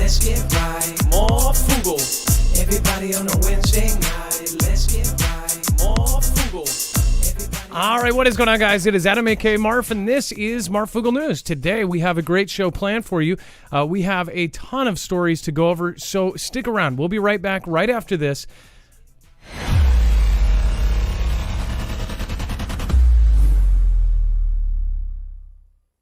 let's get right. Marfoogle. Everybody on a Wednesday night, let's get right. Marfoogle. All right, what is going on, guys? It is Adam, a.k.a. Marf, and this is Marfoogle News. Today, we have a great show planned for you. We have a ton of stories to go over, so stick around. We'll be right back right after this.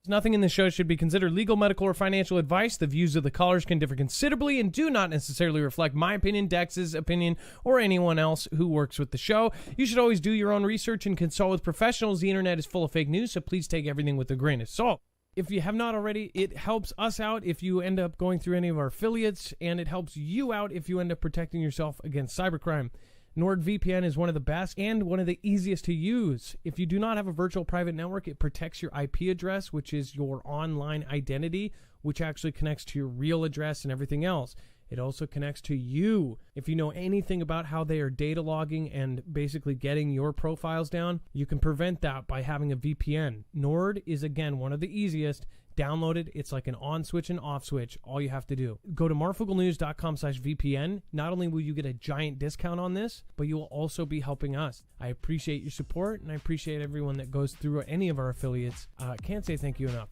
Nothing in this show should be considered legal, medical, or financial advice. The views of the callers can differ considerably and do not necessarily reflect my opinion, Dex's opinion, or anyone else who works with the show. You should always do your own research and consult with professionals. The internet is full of fake news, so please take everything with a grain of salt. If you have not already, it helps us out if you end up going through any of our affiliates, and it helps you out if you end up protecting yourself against cybercrime. NordVPN is one of the best and one of the easiest to use. If you do not have a virtual private network, it protects your IP address, which is your online identity, which actually connects to your real address and everything else. It also connects to you. If you know anything about how they are data logging and basically getting your profiles down, you can prevent that by having a VPN. Nord is, again, one of the easiest. Download it. It's like an on switch and off switch. All you have to do. Go to marfooglenews.com/VPN. Not only will you get a giant discount on this, but you will also be helping us. I appreciate your support, and I appreciate everyone that goes through any of our affiliates. Can't say thank you enough.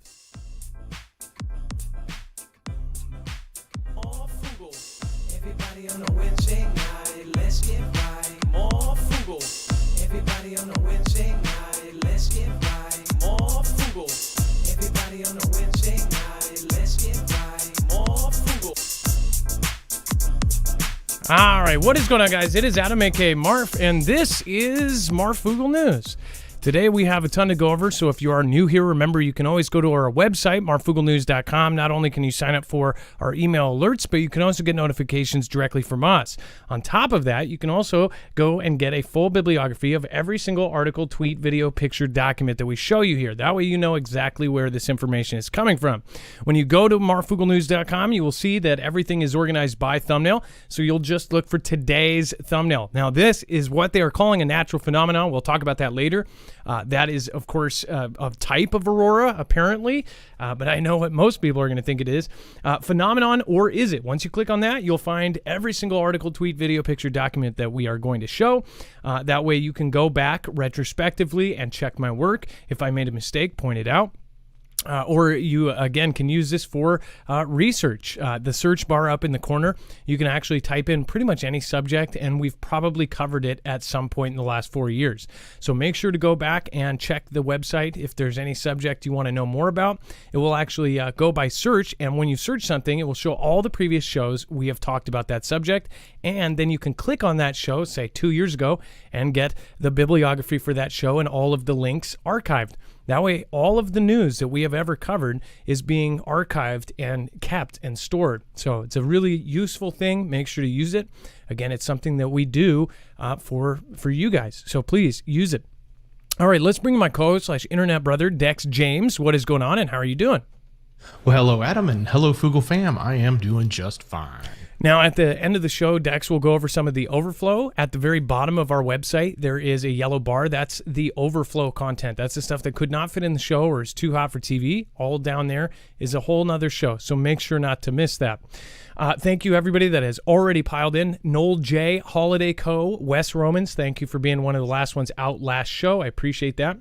Marfoogle. Everybody on a Wednesday night, let's get right. Marfoogle. Everybody on a Wednesday night, let's get right. Marfoogle. Everybody on a Wednesday night, let's get right. Marfoogle. All right, what is going on, guys? It is Adam, a.k.a. Marf, and this is Marfoogle News. Today, we have a ton to go over, so if you are new here, remember you can always go to our website, marfooglenews.com. Not only can you sign up for our email alerts, but you can also get notifications directly from us. On top of that, you can also go and get a full bibliography of every single article, tweet, video, picture, document that we show you here. That way you know exactly where this information is coming from. When you go to marfooglenews.com, you will see that everything is organized by thumbnail, so you'll just look for today's thumbnail. Now, this is what they are calling a natural phenomenon. We'll talk about that later. That is, of course, a type of aurora, apparently, but I know what most people are going to think it is. Phenomenon, or is it? Once you click on that, you'll find every single article, tweet, video, picture, document that we are going to show. That way you can go back retrospectively and check my work. If I made a mistake, point it out. Or you, again, can use this for research. The search bar up in the corner, you can actually type in pretty much any subject, and we've probably covered it at some point in the last 4 years. So make sure to go back and check the website. If there's any subject you want to know more about, it will actually go by search, and when you search something, it will show all the previous shows we have talked about that subject, and then you can click on that show, say 2 years ago, and get the bibliography for that show and all of the links archived. That way, all of the news that we have ever covered is being archived and kept and stored. So it's a really useful thing. Make sure to use it. Again, it's something that we do for you guys. So please use it. All right, let's bring my co-host / internet brother, Dex James. What is going on, and how are you doing? Well, hello, Adam, and hello, Foogle fam. I am doing just fine. Now, at the end of the show, Dex will go over some of the overflow. At the very bottom of our website, there is a yellow bar. That's the overflow content. That's the stuff that could not fit in the show or is too hot for TV. All down there is a whole nother show, so make sure not to miss that. Thank you, everybody that has already piled in. Noel J, Holiday Co., Wes Romans, thank you for being one of the last ones out last show. I appreciate that.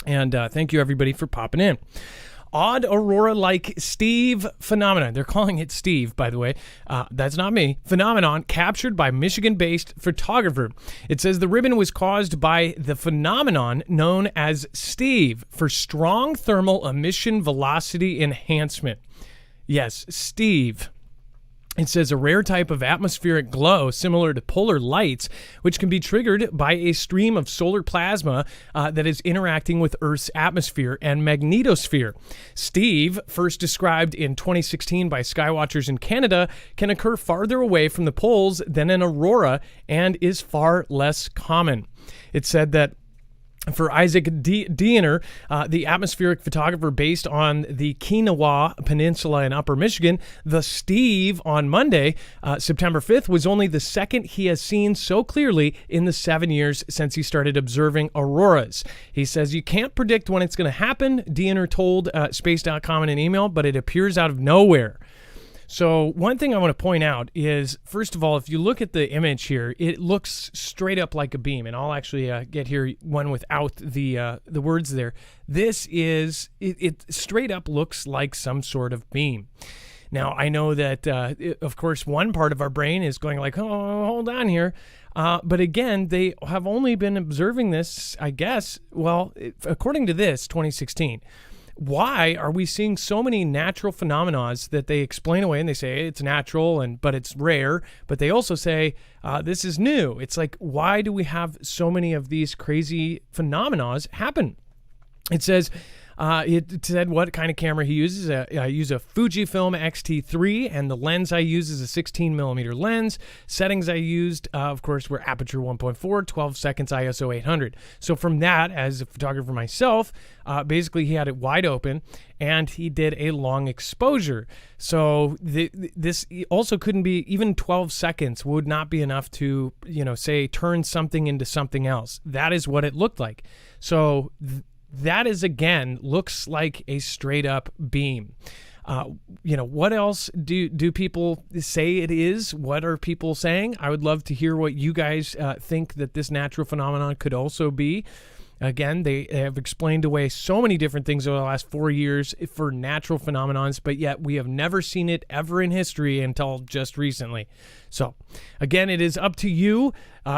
And thank you, everybody, for popping in. Odd aurora like Steve phenomenon. They're calling it Steve, by the way. That's not me. Phenomenon captured by Michigan-based photographer. It says the ribbon was caused by the phenomenon known as Steve for strong thermal emission velocity enhancement. Yes, Steve. It says a rare type of atmospheric glow similar to polar lights, which can be triggered by a stream of solar plasma that is interacting with Earth's atmosphere and magnetosphere. Steve, first described in 2016 by skywatchers in Canada, can occur farther away from the poles than an aurora and is far less common. It said that for Isaac Diener, the atmospheric photographer based on the Kinawa Peninsula in Upper Michigan, the Steve on Monday, September 5th, was only the second he has seen so clearly in the 7 years since he started observing auroras. He says, you can't predict when it's going to happen, Diener told Space.com in an email, but it appears out of nowhere. So one thing I want to point out is, first of all, if you look at the image here, it looks straight up like a beam. And I'll actually get here one without the words there. This is, it straight up looks like some sort of beam. Now, I know that, of course, one part of our brain is going like, oh, hold on here. But again, they have only been observing this, I guess, well, according to this, 2016. Why are we seeing so many natural phenomena that they explain away and they say it's natural but it's rare, but they also say this is new? It's like, why do we have so many of these crazy phenomena happen? It says, it said what kind of camera he uses. I use a Fujifilm X-T3, and the lens I use is a 16 millimeter lens. Settings I used, of course, were aperture 1.4, 12 seconds, ISO 800. So from that, as a photographer myself, basically he had it wide open, and he did a long exposure. So this also couldn't be, even 12 seconds would not be enough to, say, turn something into something else. That is what it looked like. So that is, again, looks like a straight up beam. What else do people say it is? What are people saying? I would love to hear what you guys think that this natural phenomenon could also be. Again, they have explained away so many different things over the last 4 years for natural phenomenons, but yet we have never seen it ever in history until just recently. So, again, it is up to you.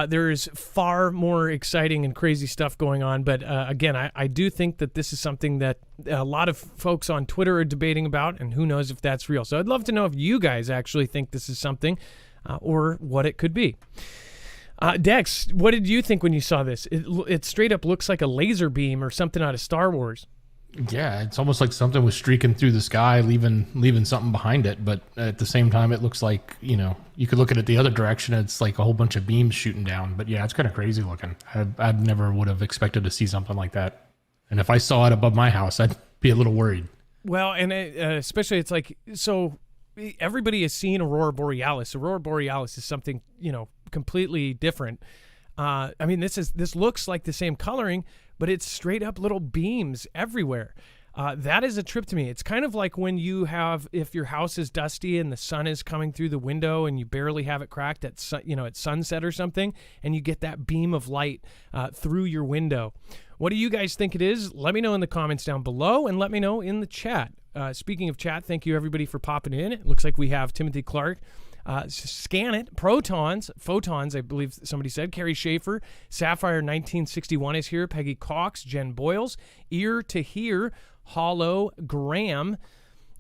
There's far more exciting and crazy stuff going on, but again, I do think that this is something that a lot of folks on Twitter are debating about, and who knows if that's real. So I'd love to know if you guys actually think this is something or what it could be. Dex, what did you think when you saw this? It straight up looks like a laser beam or something out of Star Wars. Yeah, it's almost like something was streaking through the sky, leaving something behind it. But at the same time, it looks like, you could look at it the other direction. It's like a whole bunch of beams shooting down. But yeah, it's kind of crazy looking. I never would have expected to see something like that. And if I saw it above my house, I'd be a little worried. Well, and especially it's like, so everybody has seen Aurora Borealis. Aurora Borealis is something, completely different. This looks like the same coloring, but it's straight up little beams everywhere. That is a trip to me. It's kind of like when if your house is dusty and the sun is coming through the window and you barely have it cracked at sunset or something, and you get that beam of light through your window. What do you guys think it is? Let me know in the comments down below, and let me know in the chat. Speaking of chat, thank you everybody for popping in. It looks like we have Timothy Clark. Scan it. Photons, I believe somebody said. Carrie Schaefer. Sapphire 1961 is here. Peggy Cox. Jen Boyles. Ear to Hear. Hollow Graham.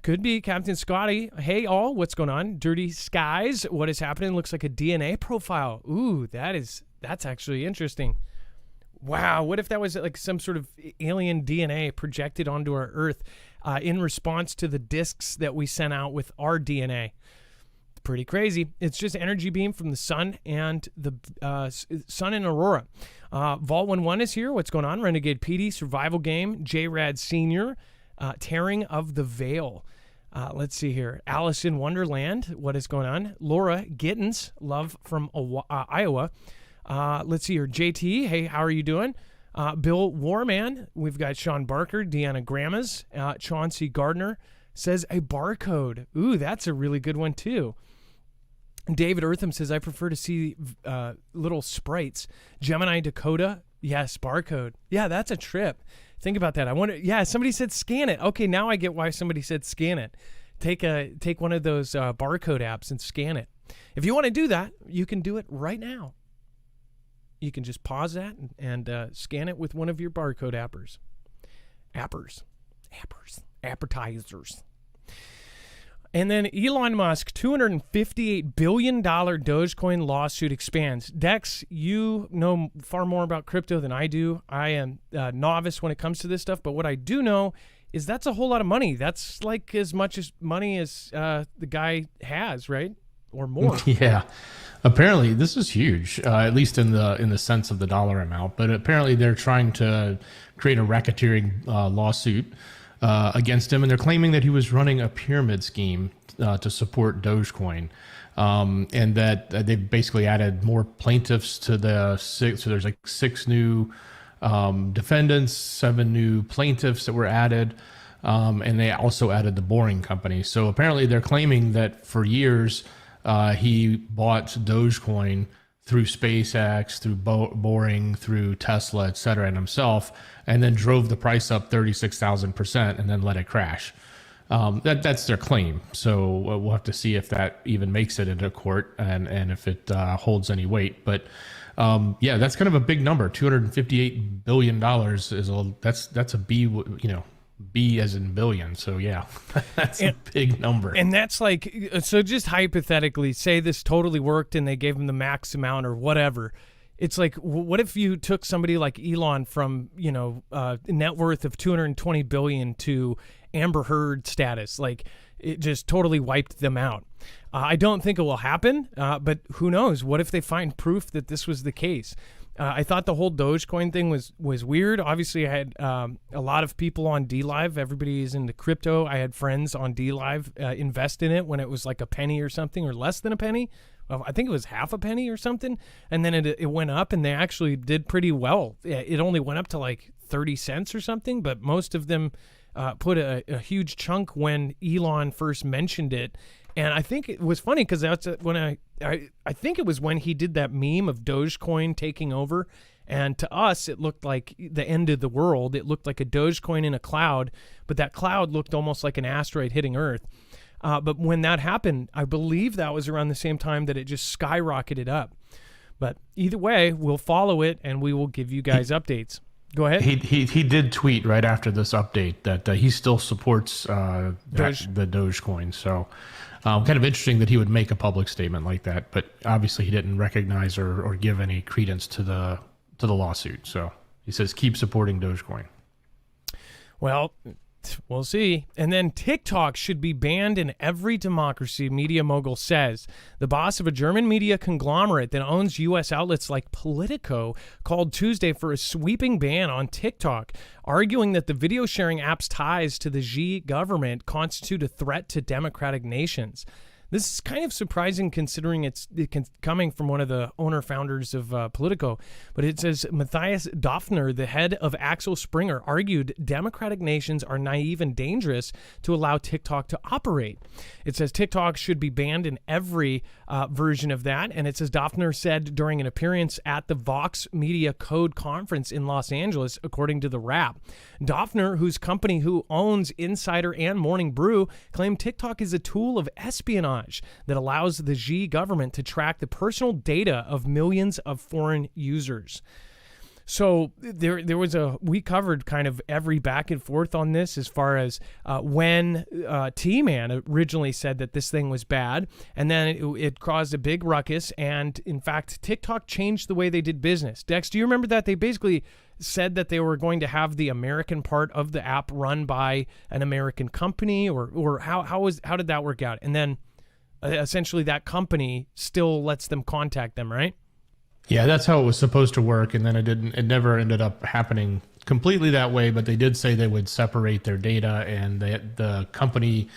Could be Captain Scotty. Hey all, what's going on? Dirty Skies. What is happening? Looks like a DNA profile. Ooh, that's actually interesting. Wow, what if that was like some sort of alien DNA projected onto our Earth in response to the discs that we sent out with our DNA? Pretty crazy. It's just energy beam from the sun and the sun and Aurora. Vault 11 is here. What's going on? Renegade PD, Survival Game, J-Rad Senior, Tearing of the Veil. Let's see here. Alice in Wonderland. What is going on? Laura Gittens, love from Iowa. Let's see here. JT, hey, how are you doing? Bill Warman. We've got Sean Barker, Deanna Grammas, Chauncey Gardner says a barcode. Ooh, that's a really good one too. David Eartham says, I prefer to see little sprites. Gemini Dakota, yes, barcode. Yeah, that's a trip. Think about that. I wonder, yeah, somebody said scan it. Okay, now I get why somebody said scan it. Take one of those barcode apps and scan it. If you want to do that, you can do it right now. You can just pause that and scan it with one of your barcode appetizers. And then Elon Musk, $258 billion Dogecoin lawsuit expands. Dex, you know far more about crypto than I do. I am a novice when it comes to this stuff, but what I do know is that's a whole lot of money. That's like as much as money as the guy has, right? Or more. Yeah. Apparently, this is huge, at least in the sense of the dollar amount. But apparently, they're trying to create a racketeering lawsuit against him, and they're claiming that he was running a pyramid scheme to support Dogecoin, and that they've basically added more plaintiffs to the six. So there's like 6 new defendants, 7 new plaintiffs that were added. and they also added the boring company. So apparently they're claiming that for years he bought Dogecoin through SpaceX, through boring, through Tesla, et cetera, and himself, and then drove the price up 36,000% and then let it crash. That's their claim. So we'll have to see if that even makes it into court and if it holds any weight. But yeah, that's kind of a big number. $258 billion that's a B, B as in billion. So yeah, that's a big number. And that's like, so just hypothetically, say this totally worked and they gave him the max amount or whatever. It's like, what if you took somebody like Elon from, net worth of 220 billion to Amber Heard status? Like, it just totally wiped them out. I don't think it will happen, but who knows? What if they find proof that this was the case? I thought the whole Dogecoin thing was weird. Obviously, I had a lot of people on DLive. Everybody is into crypto. I had friends on DLive invest in it when it was like a penny or something, or less than a penny. I think it was half a penny or something. And then it went up, and they actually did pretty well. It only went up to like 30 cents or something, but most of them put a huge chunk when Elon first mentioned it. And I think it was funny because that's when I think it was when he did that meme of Dogecoin taking over. And to us, it looked like the end of the world. It looked like a Dogecoin in a cloud, but that cloud looked almost like an asteroid hitting Earth. But when that happened, I believe that was around the same time that it just skyrocketed up. But either way, we'll follow it and we will give you guys updates. Go ahead. He did tweet right after this update that he still supports the Dogecoin. So kind of interesting that he would make a public statement like that, but obviously he didn't recognize or give any credence to the lawsuit. So he says keep supporting Dogecoin. Well, we'll see. And then TikTok should be banned in every democracy, media mogul says. The boss of a German media conglomerate that owns U.S. outlets like Politico called Tuesday for a sweeping ban on TikTok, arguing that the video sharing app's ties to the Xi government constitute a threat to democratic nations. This is kind of surprising considering it's coming from one of the owner-founders of Politico. But it says Matthias Döpfner, the head of Axel Springer, argued democratic nations are naive and dangerous to allow TikTok to operate. It says TikTok should be banned in every version of that. And it says Döpfner said during an appearance at the Vox Media Code Conference in Los Angeles, according to the Wrap. Döpfner, whose company who owns Insider and Morning Brew, claimed TikTok is a tool of espionage that allows the Xi government to track the personal data of millions of foreign users. So there was we covered kind of every back and forth on this as far as when T-Man originally said that this thing was bad, and then it caused a big ruckus, and in fact, TikTok changed the way they did business. Dex, do you remember that? They basically said that they were going to have the American part of the app run by an American company, or how did that work out? And then essentially that company still lets them contact them, right? Yeah, that's how it was supposed to work, and then it never ended up happening completely that way, but they did say they would separate their data, and the company,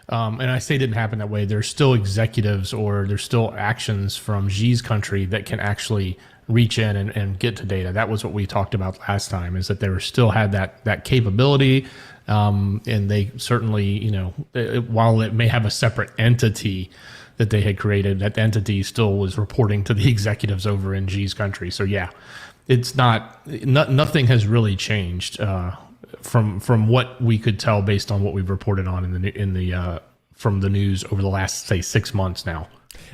and I say it didn't happen that way, there's still executives or there's still actions from Xi's country that can actually reach in and get to data. That was what we talked about last time, is that they still had that capability, and they certainly, while it may have a separate entity that they had created, that entity still was reporting to the executives over in Xi's country. So yeah, it's nothing has really changed from what we could tell based on what we've reported on in the from the news over the last, say, 6 months now.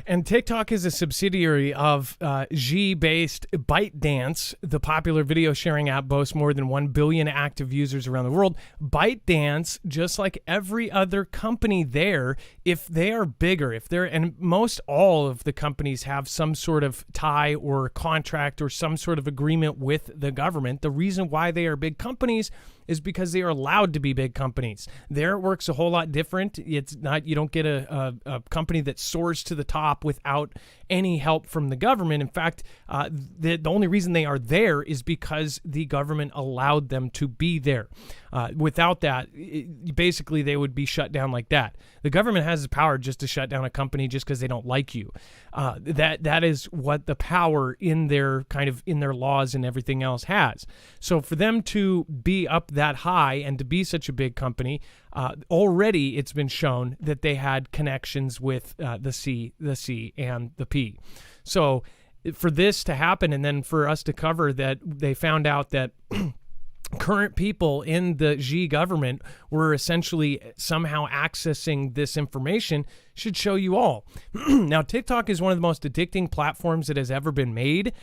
And TikTok is a subsidiary of Xi-based ByteDance. The popular video sharing app boasts more than 1 billion active users around the world. ByteDance, just like every other company there, if they are bigger, and most all of the companies have some sort of tie or contract or some sort of agreement with the government. The reason why they are big companies is because they are allowed to be big companies. There it works a whole lot different. It's not, you don't get a company that soars to the top without any help from the government. In fact, the only reason they are there is because the government allowed them to be there. Without that, basically they would be shut down like that. The government has the power just to shut down a company just because they don't like you. That is what the power in their laws and everything else has. So for them to be up that high and to be such a big company, already it's been shown that they had connections with the C, and the P. So for this to happen, and then for us to cover that they found out that current people in the Xi government were essentially somehow accessing this information, should show you all. Now, TikTok is one of the most addicting platforms that has ever been made.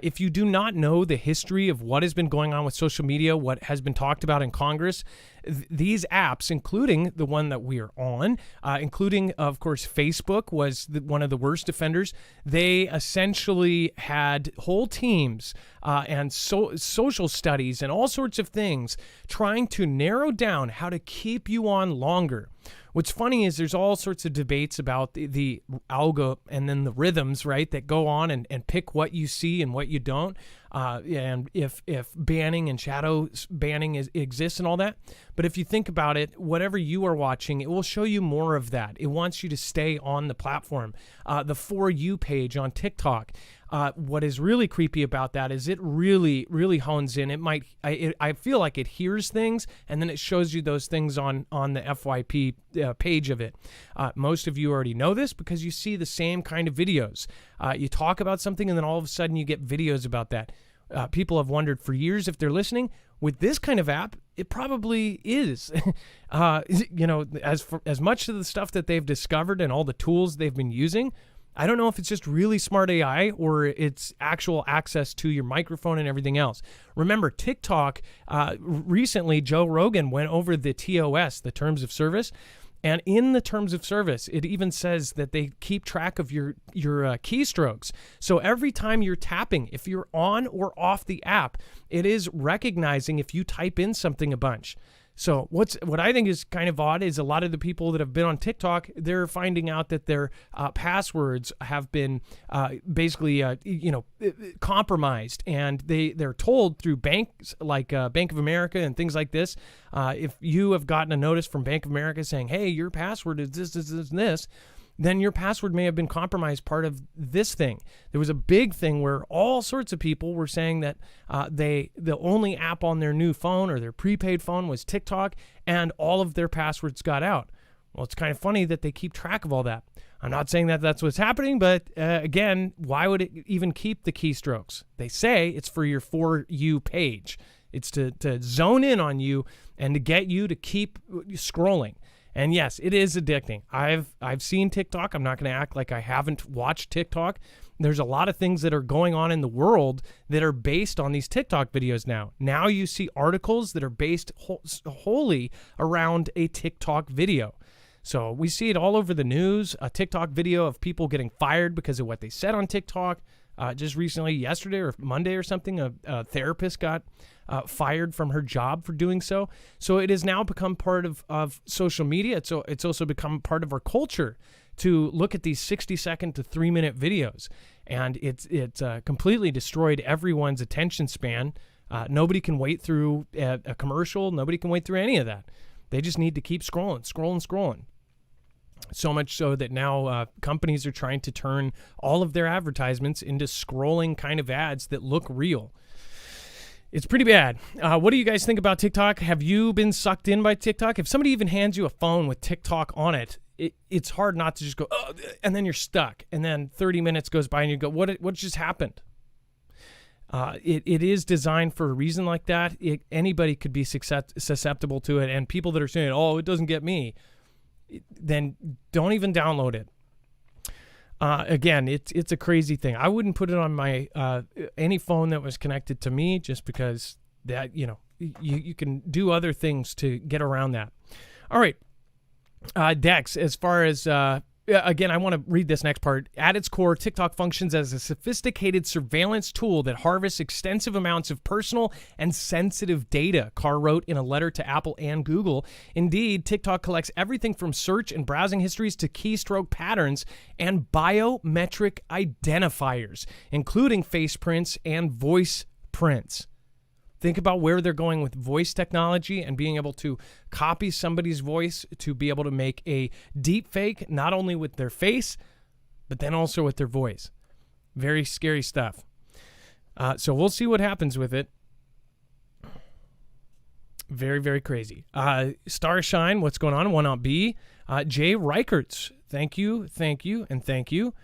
If you do not know the history of what has been going on with social media, what has been talked about in Congress, these apps, including the one that we are on, including, of course, Facebook was one of the worst offenders. They essentially had whole teams and social studies and all sorts of things trying to narrow down how to keep you on longer. What's funny is there's all sorts of debates about the algo and then the rhythms, right, that go on and pick what you see and what you don't. And if banning and shadow banning exists and all that. But if you think about it, whatever you are watching, it will show you more of that. It wants you to stay on the platform. The For You page on TikTok. What is really creepy about that is it really, really hones in. I feel like it hears things and then it shows you those things on the FYP page of it. Most of you already know this because you see the same kind of videos. You talk about something and then all of a sudden you get videos about that. People have wondered for years if they're listening. With this kind of app, it probably is. As much of the stuff that they've discovered and all the tools they've been using, I don't know if it's just really smart AI or it's actual access to your microphone and everything else. Remember, TikTok, recently Joe Rogan went over the TOS, the terms of service. And in the terms of service, it even says that they keep track of your keystrokes. So every time you're tapping, if you're on or off the app, it is recognizing if you type in something a bunch. So what I think is kind of odd is a lot of the people that have been on TikTok, they're finding out that their passwords have been basically compromised, and they're told through banks like Bank of America and things like this. If you have gotten a notice from Bank of America saying, "Hey, your password is this," then your password may have been compromised part of this thing. There was a big thing where all sorts of people were saying that the only app on their new phone or their prepaid phone was TikTok, and all of their passwords got out. Well, it's kind of funny that they keep track of all that. I'm not saying that that's what's happening, but again, why would it even keep the keystrokes? They say it's for your For You page. It's to zone in on you and to get you to keep scrolling. And yes, it is addicting. I've seen TikTok. I'm not going to act like I haven't watched TikTok. There's a lot of things that are going on in the world that are based on these TikTok videos now. Now you see articles that are based wholly around a TikTok video. So we see it all over the news, a TikTok video of people getting fired because of what they said on TikTok. Just recently, yesterday or Monday or something, a therapist got fired from her job for doing so. So it has now become part of social media. It's also become part of our culture to look at these 60-second to 3-minute videos. And it's completely destroyed everyone's attention span. Nobody can wait through a commercial. Nobody can wait through any of that. They just need to keep scrolling. So much so that now companies are trying to turn all of their advertisements into scrolling kind of ads that look real. It's pretty bad. What do you guys think about TikTok? Have you been sucked in by TikTok? If somebody even hands you a phone with TikTok on it, it's hard not to just go, oh, and then you're stuck. And then 30 minutes goes by and you go, what just happened? It is designed for a reason like that. Anybody could be susceptible to it. And people that are saying, oh, it doesn't get me, then don't even download it. Again, it's a crazy thing. I wouldn't put it on my any phone that was connected to me, just because that you can do other things to get around that. All right, Dex. As far as again, I want to read this next part. At its core, TikTok functions as a sophisticated surveillance tool that harvests extensive amounts of personal and sensitive data, Carr wrote in a letter to Apple and Google. Indeed, TikTok collects everything from search and browsing histories to keystroke patterns and biometric identifiers, including face prints and voice prints. Think about where they're going with voice technology and being able to copy somebody's voice to be able to make a deep fake, not only with their face, but then also with their voice. Very scary stuff. So we'll see what happens with it. Very, very crazy. Starshine, what's going on? 1B. Jay Reichertz, thank you, and thank you.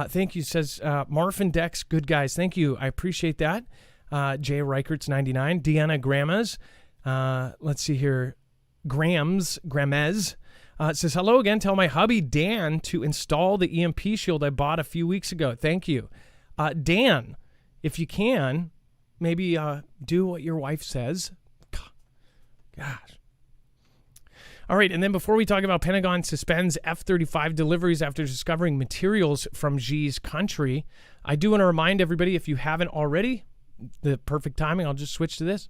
Thank you, says Marf and Dex, good guys. Thank you. I appreciate that. Jay Reichertz, 99. Deanna Grammas. Let's see here. Grammes. Says, hello again. Tell my hubby, Dan, to install the EMP shield I bought a few weeks ago. Thank you. Dan, if you can, maybe do what your wife says. Gosh. All right, and then before we talk about Pentagon suspends F-35 deliveries after discovering materials from Xi's country, I do want to remind everybody, if you haven't already, the perfect timing, I'll just switch to this.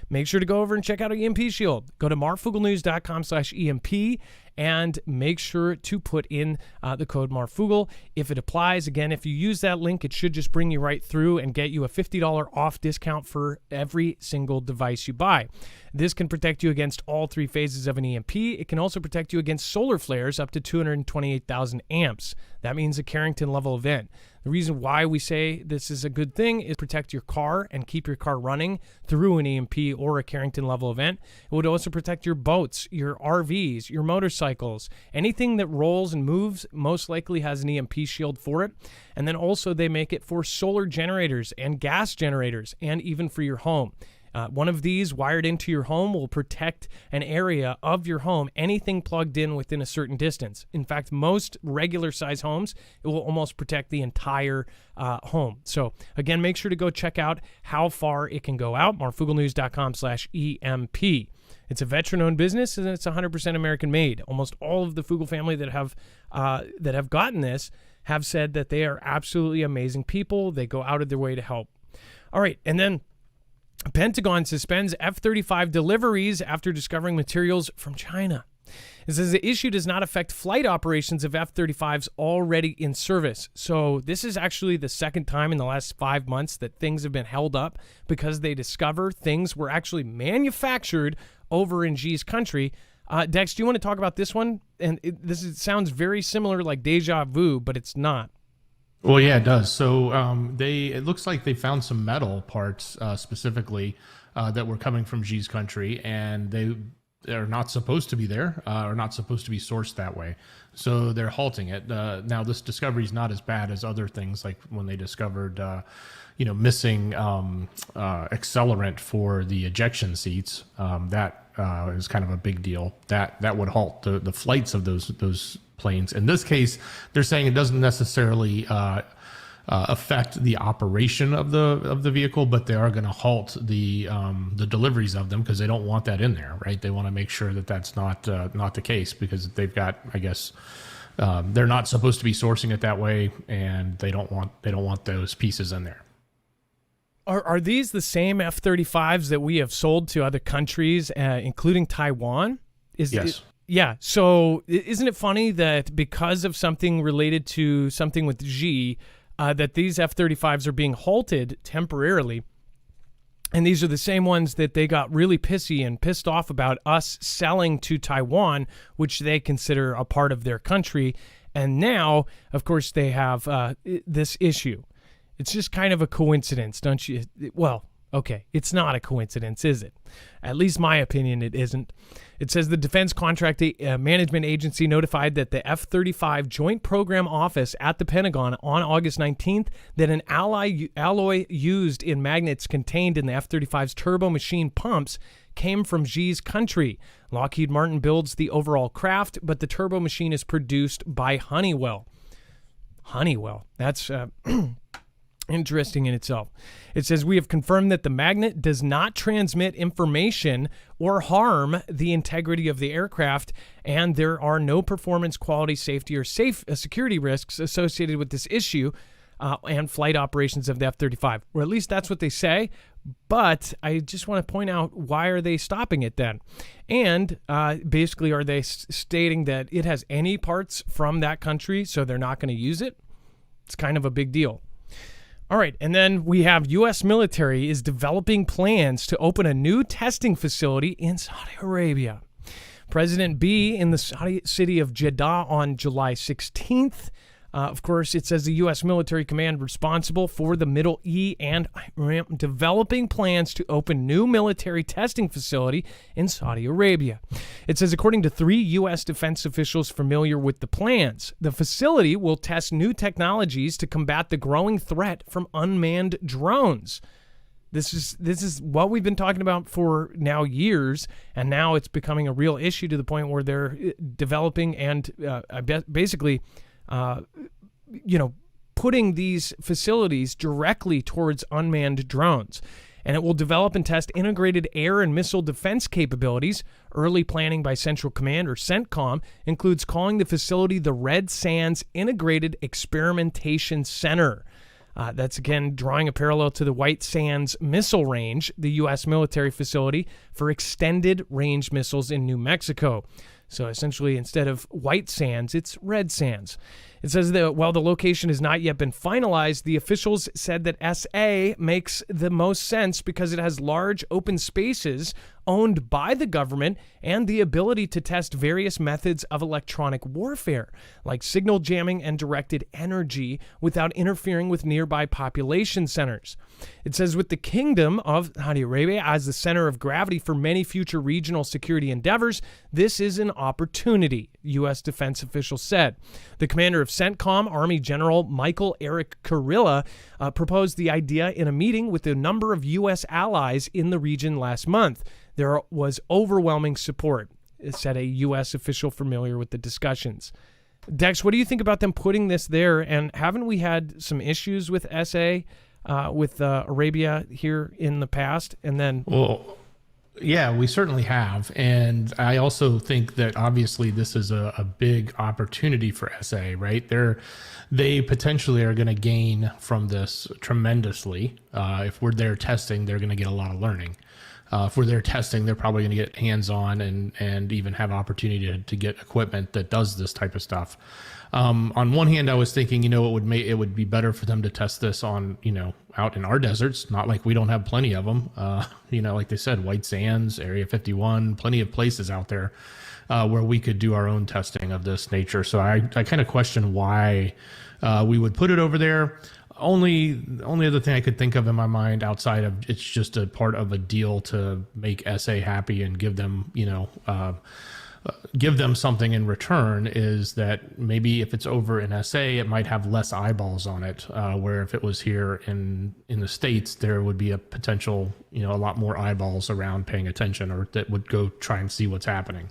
Make sure to go over and check out our EMP shield. Go to marfooglnews.com/EMP and make sure to put in the code Marfoogle if it applies. Again, if you use that link, it should just bring you right through and get you a $50 off discount for every single device you buy. This can protect you against all three phases of an EMP. It can also protect you against solar flares up to 228,000 amps. That means a Carrington level event. The reason why we say this is a good thing is protect your car and keep your car running through an EMP or a Carrington level event. It would also protect your boats, your RVs, your motorcycles. Anything that rolls and moves most likely has an EMP shield for it. And then also they make it for solar generators and gas generators and even for your home. One of these wired into your home will protect an area of your home, anything plugged in within a certain distance. In fact, most regular size homes, it will almost protect the entire home. So again, make sure to go check out how far it can go out, marfooglnews.com/EMP. It's a veteran-owned business, and it's 100% American-made. Almost all of the Foogle family that have gotten this have said that they are absolutely amazing people. They go out of their way to help. All right, and then Pentagon suspends F-35 deliveries after discovering materials from China. It says the issue does not affect flight operations of F-35s already in service. So this is actually the second time in the last 5 months that things have been held up because they discover things were actually manufactured over in Xi's country. Dex, do you want to talk about this one? And sounds very similar, like deja vu, but it's not. Well, yeah, it does. So it looks like they found some metal parts specifically that were coming from Xi's country, and they're not supposed to be there or not supposed to be sourced that way. So they're halting it. Now, this discovery is not as bad as other things, like when they discovered, missing accelerant for the ejection seats. That is kind of a big deal. That would halt the flights of those planes. In this case, they're saying it doesn't necessarily affect the operation of the vehicle, but they are going to halt the deliveries of them because they don't want that in there, right? They want to make sure that that's not the case, because they've got, I guess, they're not supposed to be sourcing it that way, and they don't want those pieces in there. Are these the same F-35s that we have sold to other countries, including Taiwan? Yes. Yeah. So isn't it funny that because of something related to something with Xi, that these F-35s are being halted temporarily? And these are the same ones that they got really pissy and pissed off about us selling to Taiwan, which they consider a part of their country. And now, of course, they have this issue. It's just kind of a coincidence, don't you? Well, okay, it's not a coincidence, is it? At least my opinion, it isn't. It says the Defense Contract Management Agency notified that the F-35 Joint Program Office at the Pentagon on August 19th that an alloy used in magnets contained in the F-35's turbo machine pumps came from Xi's country. Lockheed Martin builds the overall craft, but the turbo machine is produced by Honeywell. Honeywell, that's... interesting in itself. It says, we have confirmed that the magnet does not transmit information or harm the integrity of the aircraft, and there are no performance, quality, safety, or security risks associated with this issue and flight operations of the F-35. Or at least that's what they say, but I just want to point out, why are they stopping it then? And basically, are they stating that it has any parts from that country, so they're not going to use it? It's kind of a big deal. All right, and then we have U.S. military is developing plans to open a new testing facility in Saudi Arabia. President B in the Saudi city of Jeddah on July 16th Of course, it says the U.S. military command responsible for the Middle East and Iran developing plans to open new military testing facility in Saudi Arabia. It says, according to 3 U.S. defense officials familiar with the plans, the facility will test new technologies to combat the growing threat from unmanned drones. This is what we've been talking about for now years, and now it's becoming a real issue to the point where they're developing and basically putting these facilities directly towards unmanned drones. And it will develop and test integrated air and missile defense capabilities. Early planning by Central Command, or CENTCOM, includes calling the facility the Red Sands Integrated Experimentation Center. That's, again, drawing a parallel to the White Sands Missile Range, the U.S. military facility for extended range missiles in New Mexico. So essentially, instead of White Sands, it's Red Sands. It says that while the location has not yet been finalized, the officials said that SA makes the most sense because it has large open spaces owned by the government and the ability to test various methods of electronic warfare, like signal jamming and directed energy, without interfering with nearby population centers. It says with the Kingdom of Saudi Arabia as the center of gravity for many future regional security endeavors, this is an opportunity, U.S. defense officials said. The commander of CENTCOM, Army General Michael Eric Kurilla, proposed the idea in a meeting with a number of U.S. allies in the region last month. There was overwhelming support, said a U.S. official familiar with the discussions. Dex, what do you think about them putting this there? And haven't we had some issues with SA, with Arabia here in the past? And then... Well, yeah, we certainly have. And I also think that obviously this is a big opportunity for SA, right? They potentially are going to gain from this tremendously. If we're there testing, they're going to get a lot of learning. If we're there testing, they're probably going to get hands-on and even have opportunity to get equipment that does this type of stuff. On one hand, I was thinking, it would be better for them to test this on, out in our deserts. Not like we don't have plenty of them. Like they said, White Sands, Area 51, plenty of places out there where we could do our own testing of this nature. So I kind of question why we would put it over there. Only other thing I could think of in my mind outside of it's just a part of a deal to make SA happy and give them, give them something in return is that maybe if it's over in SA, it might have less eyeballs on it. Where if it was here in the States, there would be a potential, a lot more eyeballs around paying attention or that would go try and see what's happening.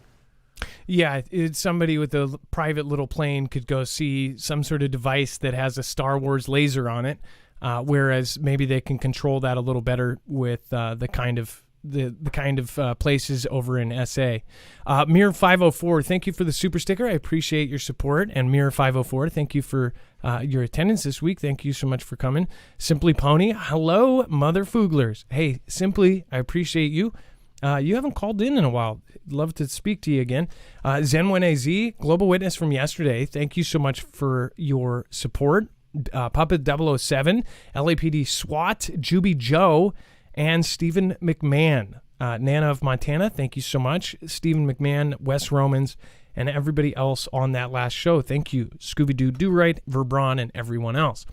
Yeah, it's somebody with a private little plane could go see some sort of device that has a Star Wars laser on it, whereas maybe they can control that a little better with the kind of places over in SA. Mirror 504, thank you for the super sticker. I appreciate your support. And Mirror 504, thank you for your attendance this week. Thank you so much for coming. Simply Pony, hello, Mother Fooglers. Hey, Simply, I appreciate you. You haven't called in a while. Love to speak to you again. Zen1AZ, Global Witness from yesterday. Thank you so much for your support. Puppet 007, LAPD SWAT, Juby Joe, and Stephen McMahon. Nana of Montana, thank you so much. Stephen McMahon, Wes Romans, and everybody else on that last show. Thank you. Scooby-Doo Do-Right, Verbron, and everyone else.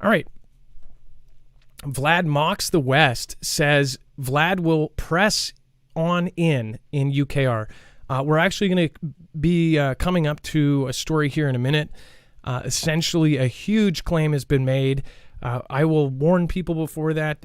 All right. Vlad Mocks the West says Vlad will press on in UKR. We're actually going to be coming up to a story here in a minute. Essentially, a huge claim has been made. I will warn people before that,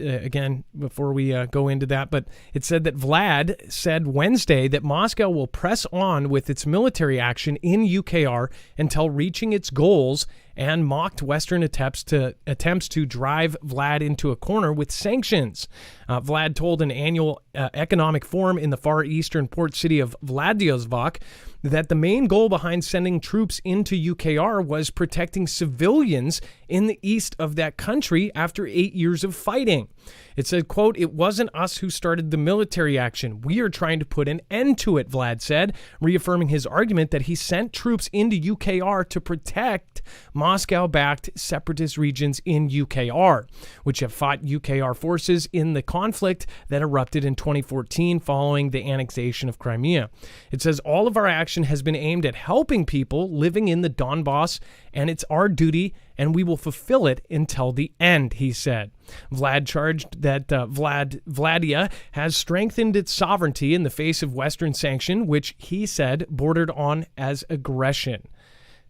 before we go into that. But it said that Vlad said Wednesday that Moscow will press on with its military action in UKR until reaching its goals, and mocked Western attempts to drive Vlad into a corner with sanctions. Vlad told an annual economic forum in the far eastern port city of Vladivostok that the main goal behind sending troops into UKR was protecting civilians in the east of that country after 8 years of fighting. It said, quote, "It wasn't us who started the military action. We are trying to put an end to it," Vlad said, reaffirming his argument that he sent troops into UKR to protect Moscow-backed separatist regions in UKR, which have fought UKR forces in the conflict that erupted in 2014 following the annexation of Crimea. It says all of our action has been aimed at helping people living in the Donbass, and it's our duty, and we will fulfill it until the end, he said. Vlad charged that Vladia has strengthened its sovereignty in the face of Western sanction, which he said bordered on as aggression.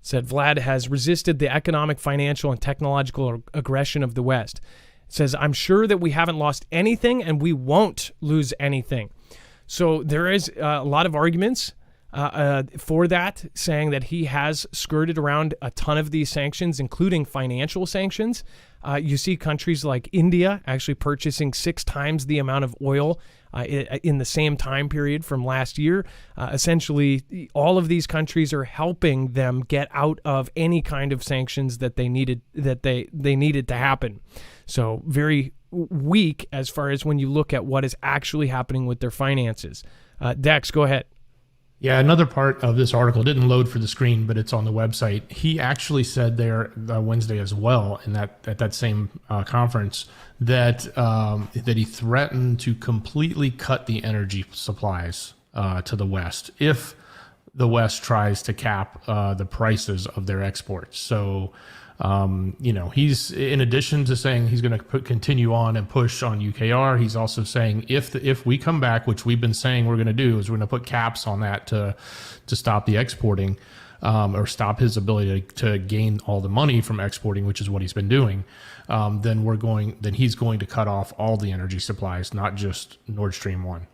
Said Vlad has resisted the economic, financial, and technological aggression of the West. Says, I'm sure that we haven't lost anything and we won't lose anything. So there is a lot of arguments for that, saying that he has skirted around a ton of these sanctions, including financial sanctions. You see countries like India actually purchasing 6 times the amount of oil in the same time period from last year. Essentially, all of these countries are helping them get out of any kind of sanctions that they needed to happen. So very weak as far as when you look at what is actually happening with their finances. Dex, go ahead. Yeah, another part of this article didn't load for the screen, but it's on the website. He actually said there Wednesday as well, at that same conference, that he threatened to completely cut the energy supplies to the West if the West tries to cap the prices of their exports. So, he's, in addition to saying he's going to continue on and push on UKR, he's also saying if we come back, which we've been saying we're going to do, is we're going to put caps on that to stop the exporting, or stop his ability to gain all the money from exporting, which is what he's been doing. Then he's going to cut off all the energy supplies, not just Nord Stream 1.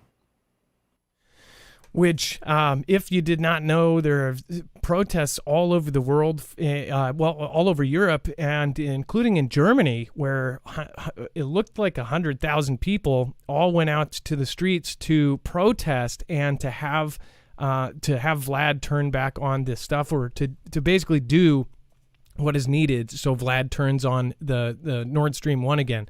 Which, if you did not know, there are protests all over the world, all over Europe, and including in Germany, where it looked like 100,000 people all went out to the streets to protest and to have Vlad turn back on this stuff, or to basically do what is needed so Vlad turns on the Nord Stream 1 again.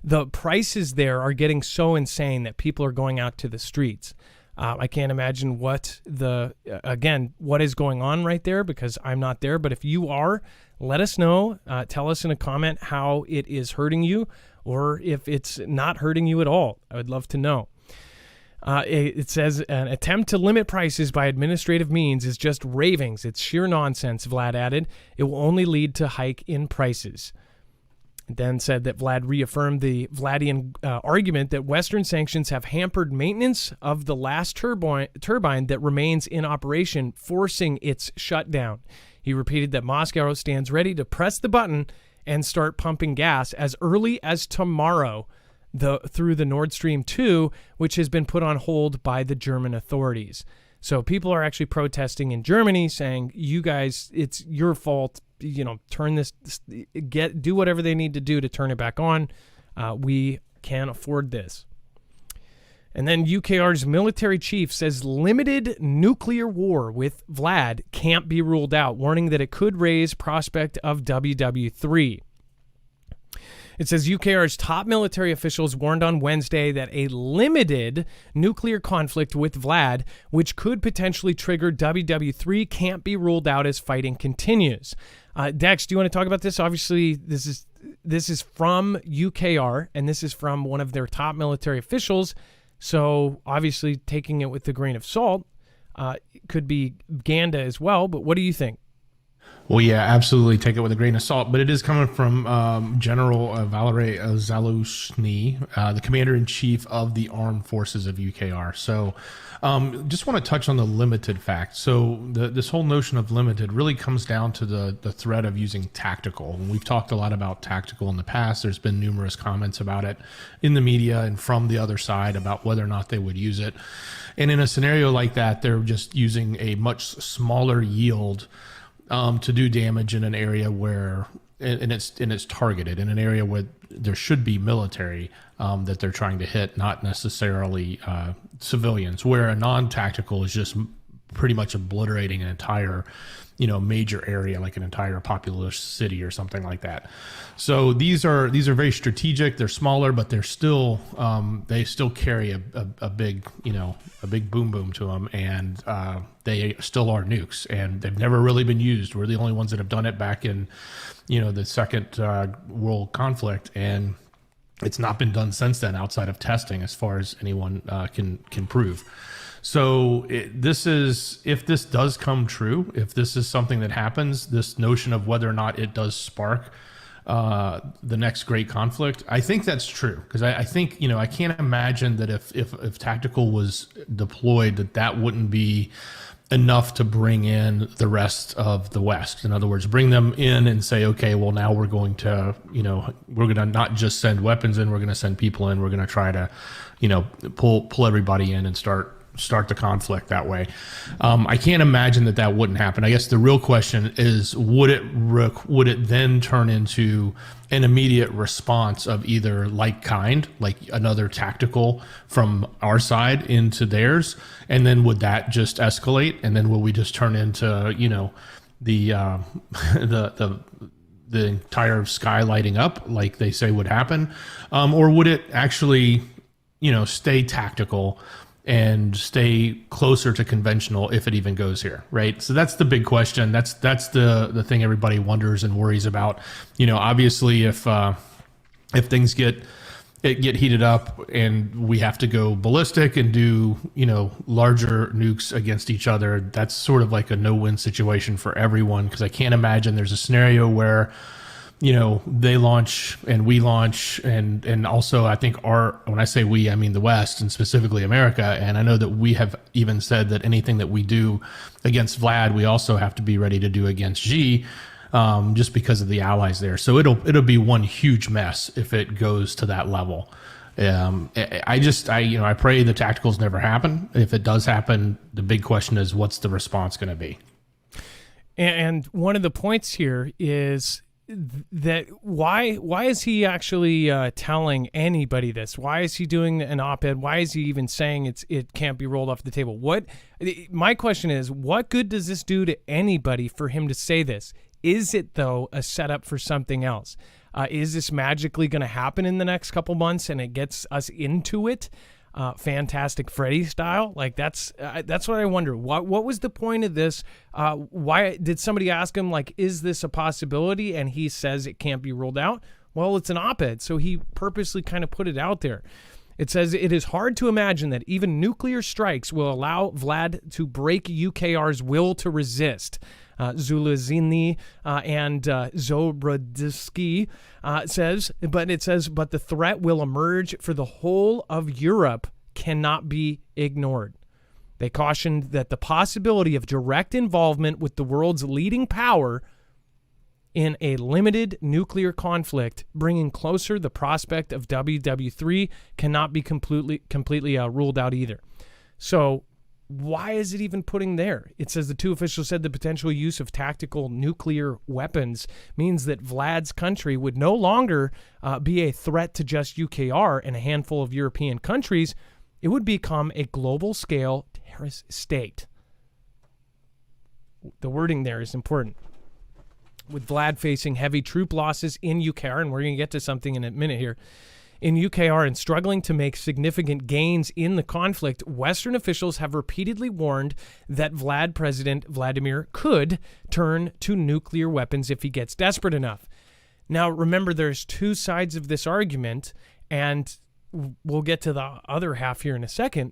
The prices there are getting so insane that people are going out to the streets. I can't imagine what is going on right there, because I'm not there. But if you are, let us know. Tell us in a comment how it is hurting you, or if it's not hurting you at all. I would love to know. It says an attempt to limit prices by administrative means is just ravings. It's sheer nonsense, Vlad added. It will only lead to hike in prices. Then said that Vlad reaffirmed the Vladian argument that Western sanctions have hampered maintenance of the last turbine that remains in operation, forcing its shutdown. He repeated that Moscow stands ready to press the button and start pumping gas as early as tomorrow through the Nord Stream 2, which has been put on hold by the German authorities. So people are actually protesting in Germany, saying, you guys, it's your fault. Turn this, do whatever they need to do to turn it back on. We can't afford this. And then UKR's military chief says limited nuclear war with Vlad can't be ruled out, warning that it could raise prospect of WW3. It says UKR's top military officials warned on Wednesday that a limited nuclear conflict with Vlad, which could potentially trigger WW3, can't be ruled out as fighting continues. Dex, do you want to talk about this? Obviously, this is from UKR, and this is from one of their top military officials. So obviously, taking it with a grain of salt could be Ganda as well. But what do you think? Well, yeah, absolutely. Take it with a grain of salt. But it is coming from General Valery Zaluzhny, the commander-in-chief of the armed forces of UKR. So just want to touch on the limited fact. So this whole notion of limited really comes down to the threat of using tactical. And we've talked a lot about tactical in the past. There's been numerous comments about it in the media and from the other side about whether or not they would use it. And in a scenario like that, they're just using a much smaller yield to do damage in an area where, and it's targeted in an area where there should be military that they're trying to hit, not necessarily civilians. Where a non-tactical is just pretty much obliterating an entire, major area, like an entire populous city or something like that. So these are very strategic. They're smaller, but they're still they still carry a big boom boom to them, and they still are nukes, and they've never really been used. We're the only ones that have done it back in the second world conflict, and it's not been done since then outside of testing, as far as anyone can prove. So if this does come true, if this is something that happens, this notion of whether or not it does spark the next great conflict, I think that's true, because I think I can't imagine that if tactical was deployed, that wouldn't be enough to bring in the rest of the West. In other words, bring them in and say, okay, well, now we're going to not just send weapons in, we're going to send people in. We're going to try to pull everybody in and start the conflict that way. I can't imagine that wouldn't happen. I guess the real question is, would it then turn into an immediate response of either like another tactical from our side into theirs, and then would that just escalate, and then will we just turn into the entire sky lighting up like they say would happen, or would it actually stay tactical and stay closer to conventional if it even goes here, right? So that's the big question. That's the thing everybody wonders and worries about. Obviously, if things get heated up and we have to go ballistic and do larger nukes against each other, that's sort of like a no-win situation for everyone, because I can't imagine there's a scenario where they launch and we launch, and also I think when I say we, I mean the West, and specifically America. And I know that we have even said that anything that we do against Vlad, we also have to be ready to do against Xi, just because of the allies there. So it'll be one huge mess if it goes to that level. I pray the tacticals never happen. If it does happen, the big question is, what's the response going to be? And one of the points here is that why is he actually telling anybody this? Why is he doing an op-ed? Why is he even saying it can't be rolled off the table? My question is, what good does this do to anybody for him to say this? Is it, though, a setup for something else? Is this magically going to happen in the next couple months and it gets us into it? Fantastic Freddy style? Like that's what I wonder. What was the point of this? Why did somebody ask him, like, is this a possibility? And he says it can't be ruled out. Well, it's an op-ed, so he purposely kind of put it out there. It says, it is hard to imagine that even nuclear strikes will allow Vlad to break UKR's will to resist. Zulazini and Zobrodisky says, but the threat will emerge for the whole of Europe cannot be ignored. They cautioned that the possibility of direct involvement with the world's leading power in a limited nuclear conflict, bringing closer the prospect of WW3, cannot be completely ruled out either. So why is it even putting there? It says the two officials said the potential use of tactical nuclear weapons means that Vlad's country would no longer be a threat to just UKR and a handful of European countries. It would become a global-scale terrorist state. The wording there is important. With Vlad facing heavy troop losses in UKR, and we're going to get to something in a minute here, in UKR and struggling to make significant gains in the conflict, Western officials have repeatedly warned that President Vladimir could turn to nuclear weapons if he gets desperate enough. Now, remember, there's two sides of this argument, and we'll get to the other half here in a second.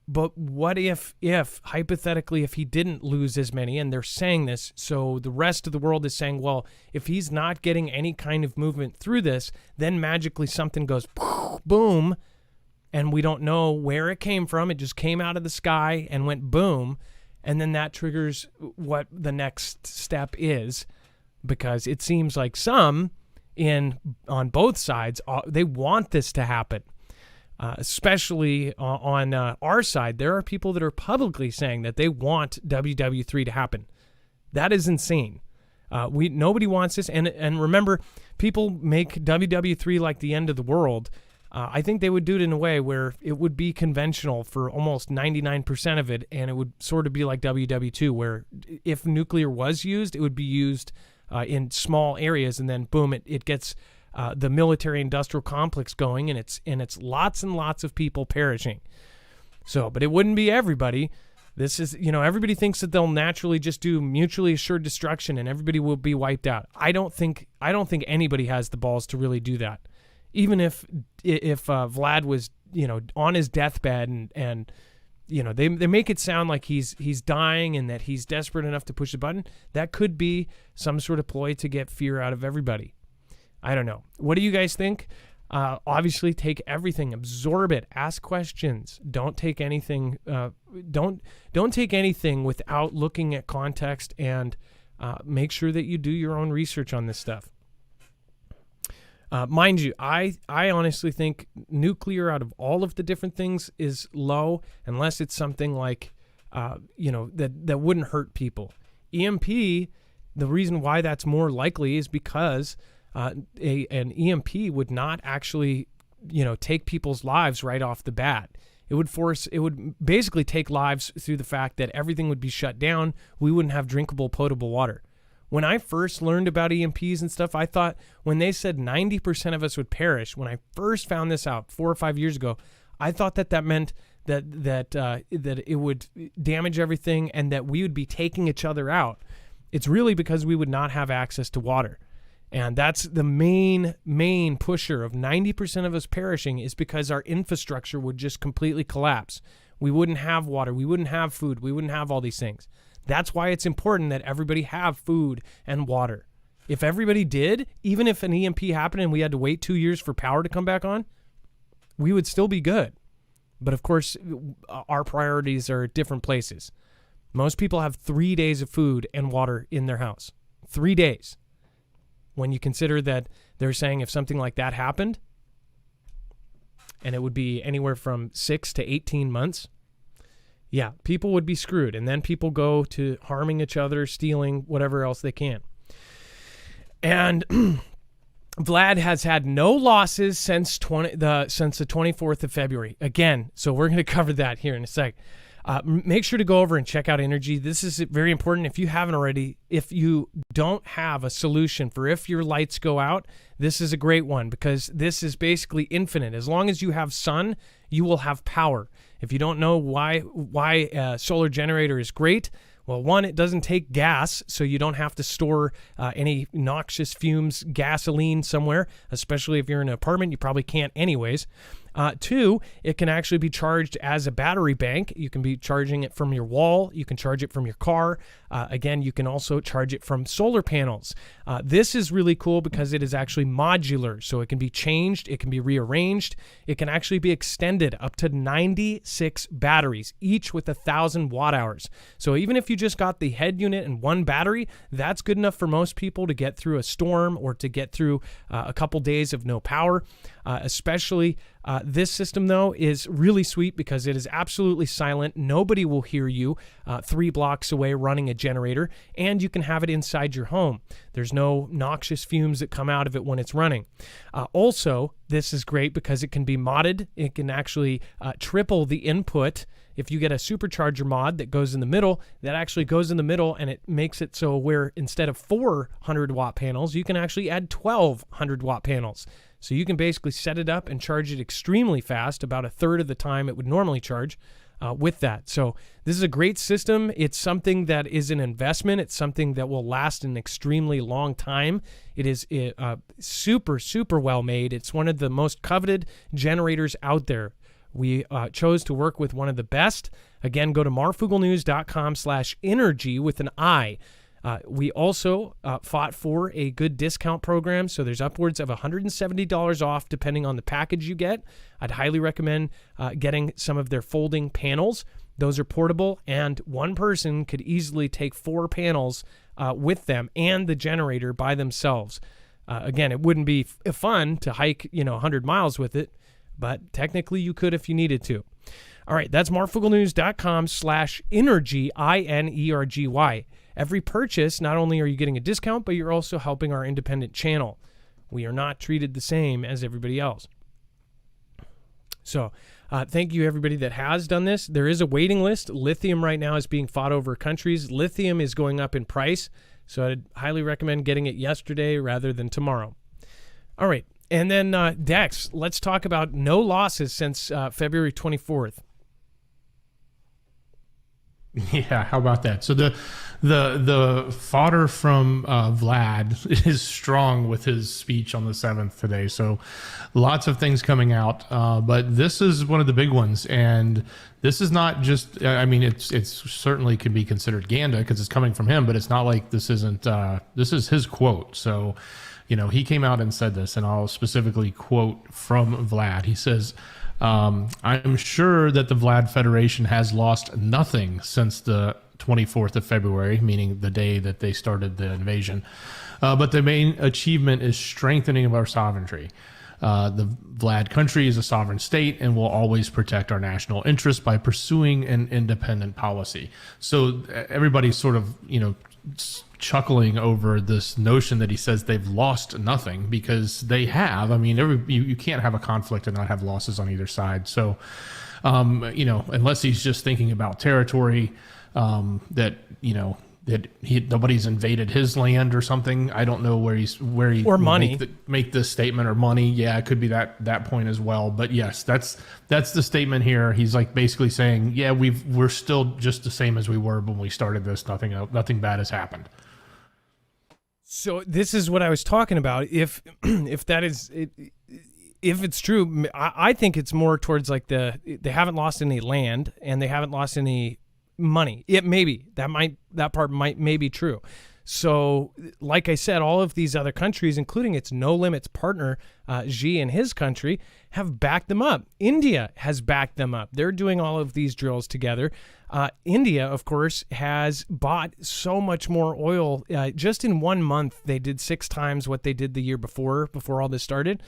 But what if hypothetically, if he didn't lose as many, and they're saying this, so the rest of the world is saying, well, if he's not getting any kind of movement through this, then magically something goes boom, and we don't know where it came from. It just came out of the sky and went boom, and then that triggers what the next step is, because it seems like some on both sides, they want this to happen. Especially on our side, there are people that are publicly saying that they want WW3 to happen. That is insane. Nobody wants this. And remember, people make WW3 like the end of the world. I think they would do it in a way where it would be conventional for almost 99% of it, and it would sort of be like WW2, where if nuclear was used, it would be used in small areas, and then boom, it gets the military-industrial complex going, and it's lots and lots of people perishing. So, but it wouldn't be everybody. This is, everybody thinks that they'll naturally just do mutually assured destruction, and everybody will be wiped out. I don't think anybody has the balls to really do that. Even if Vlad was, on his deathbed and they make it sound like he's dying and that he's desperate enough to push the button, that could be some sort of ploy to get fear out of everybody. I don't know. What do you guys think? Obviously, take everything, absorb it, ask questions. Don't take anything. Don't take anything without looking at context, and make sure that you do your own research on this stuff. Mind you, I honestly think nuclear out of all of the different things is low, unless it's something like, that wouldn't hurt people. EMP, the reason why that's more likely is because an EMP would not actually, take people's lives right off the bat. It would basically take lives through the fact that everything would be shut down. We wouldn't have drinkable, potable water. When I first learned about EMPs and stuff, I thought when they said 90% of us would perish, when I first found this out 4 or 5 years ago, I thought that meant that it would damage everything and that we would be taking each other out. It's really because we would not have access to water. And that's the main pusher of 90% of us perishing, is because our infrastructure would just completely collapse. We wouldn't have water. We wouldn't have food. We wouldn't have all these things. That's why it's important that everybody have food and water. If everybody did, even if an EMP happened and we had to wait 2 years for power to come back on, we would still be good. But of course, our priorities are at different places. Most people have 3 days of food and water in their house. 3 days. When you consider that they're saying if something like that happened, and it would be anywhere from 6 to 18 months, yeah, people would be screwed. And then people go to harming each other, stealing, whatever else they can. And Vlad has had no losses since the 24th of February. Again, so we're going to cover that here in a sec. Make sure to go over and check out Inergy. This is very important. If you haven't already, if you don't have a solution for if your lights go out, this is a great one, because this is basically infinite. As long as you have sun, you will have power. If you don't know why a solar generator is great, well, one, it doesn't take gas, so you don't have to store any noxious fumes, gasoline somewhere, especially if you're in an apartment. You probably can't anyways. Two, it can actually be charged as a battery bank. You can be charging it from your wall. You can charge it from your car. Again, you can also charge it from solar panels. This is really cool because it is actually modular, so it can be changed. It can be rearranged. It can actually be extended up to 96 batteries, each with 1,000 watt hours. So even if you just got the head unit and one battery, that's good enough for most people to get through a storm or to get through a couple days of no power. Especially this system, though, is really sweet because it is absolutely silent. Nobody will hear you 3 blocks away running a generator, and you can have it inside your home. There's no noxious fumes that come out of it when it's running. Also, this is great because it can be modded. It can actually triple the input. If you get a supercharger mod that goes in the middle, that actually goes in the middle, and it makes it so where instead of 400 watt panels, you can actually add 1,200 watt panels. So you can basically set it up and charge it extremely fast, about a third of the time it would normally charge with that. So this is a great system. It's something that is an investment. It's something that will last an extremely long time. It is super, super well made. It's one of the most coveted generators out there. We chose to work with one of the best. Again, go to marfooglenews.com/energy with an I. We also fought for a good discount program, so there's upwards of $170 off depending on the package you get. I'd highly recommend getting some of their folding panels. Those are portable, and one person could easily take 4 panels with them and the generator by themselves. Again, it wouldn't be fun to hike 100 miles with it, but technically you could if you needed to. All right, that's marfooglenews.com/energy, INERGY. Every purchase, not only are you getting a discount, but you're also helping our independent channel. We are not treated the same as everybody else. So thank you, everybody that has done this. There is a waiting list. Lithium right now is being fought over countries. Lithium is going up in price, so I'd highly recommend getting it yesterday rather than tomorrow. All right, and then Dex, let's talk about no losses since February 24th. Yeah, how about that? So the fodder from Vlad is strong with his speech on the 7th today. So lots of things coming out, but this is one of the big ones. And this is not just, I mean, it's certainly can be considered Ganda because it's coming from him, but it's not like this isn't, this is his quote. So, you know, he came out and said this, and I'll specifically quote from Vlad. He says, I'm sure that the Vlad Federation has lost nothing since the 24th of February, meaning the day that they started the invasion. But the main achievement is strengthening of our sovereignty. The Vlad country is a sovereign state and will always protect our national interests by pursuing an independent policy. So everybody's sort of, you know, chuckling over this notion that he says they've lost nothing, because they have. I mean, you can't have a conflict and not have losses on either side. So, you know, unless he's just thinking about territory, that, you know, that nobody's invaded his land or something. I don't know where he or money make this statement, or money. Yeah, it could be that point as well. But yes, that's the statement here. He's like basically saying, yeah, we're still just the same as we were when we started this. Nothing bad has happened. So this is what I was talking about. If that is if it's true, I think it's more towards like they haven't lost any land and they haven't lost any money. It maybe that part may be true. So like I said, all of these other countries, including its no limits partner Xi and his country, have backed them up. India has backed them up. They're doing all of these drills together. India, of course, has bought so much more oil. Just in 1 month, they did 6 times what they did the year before all this started.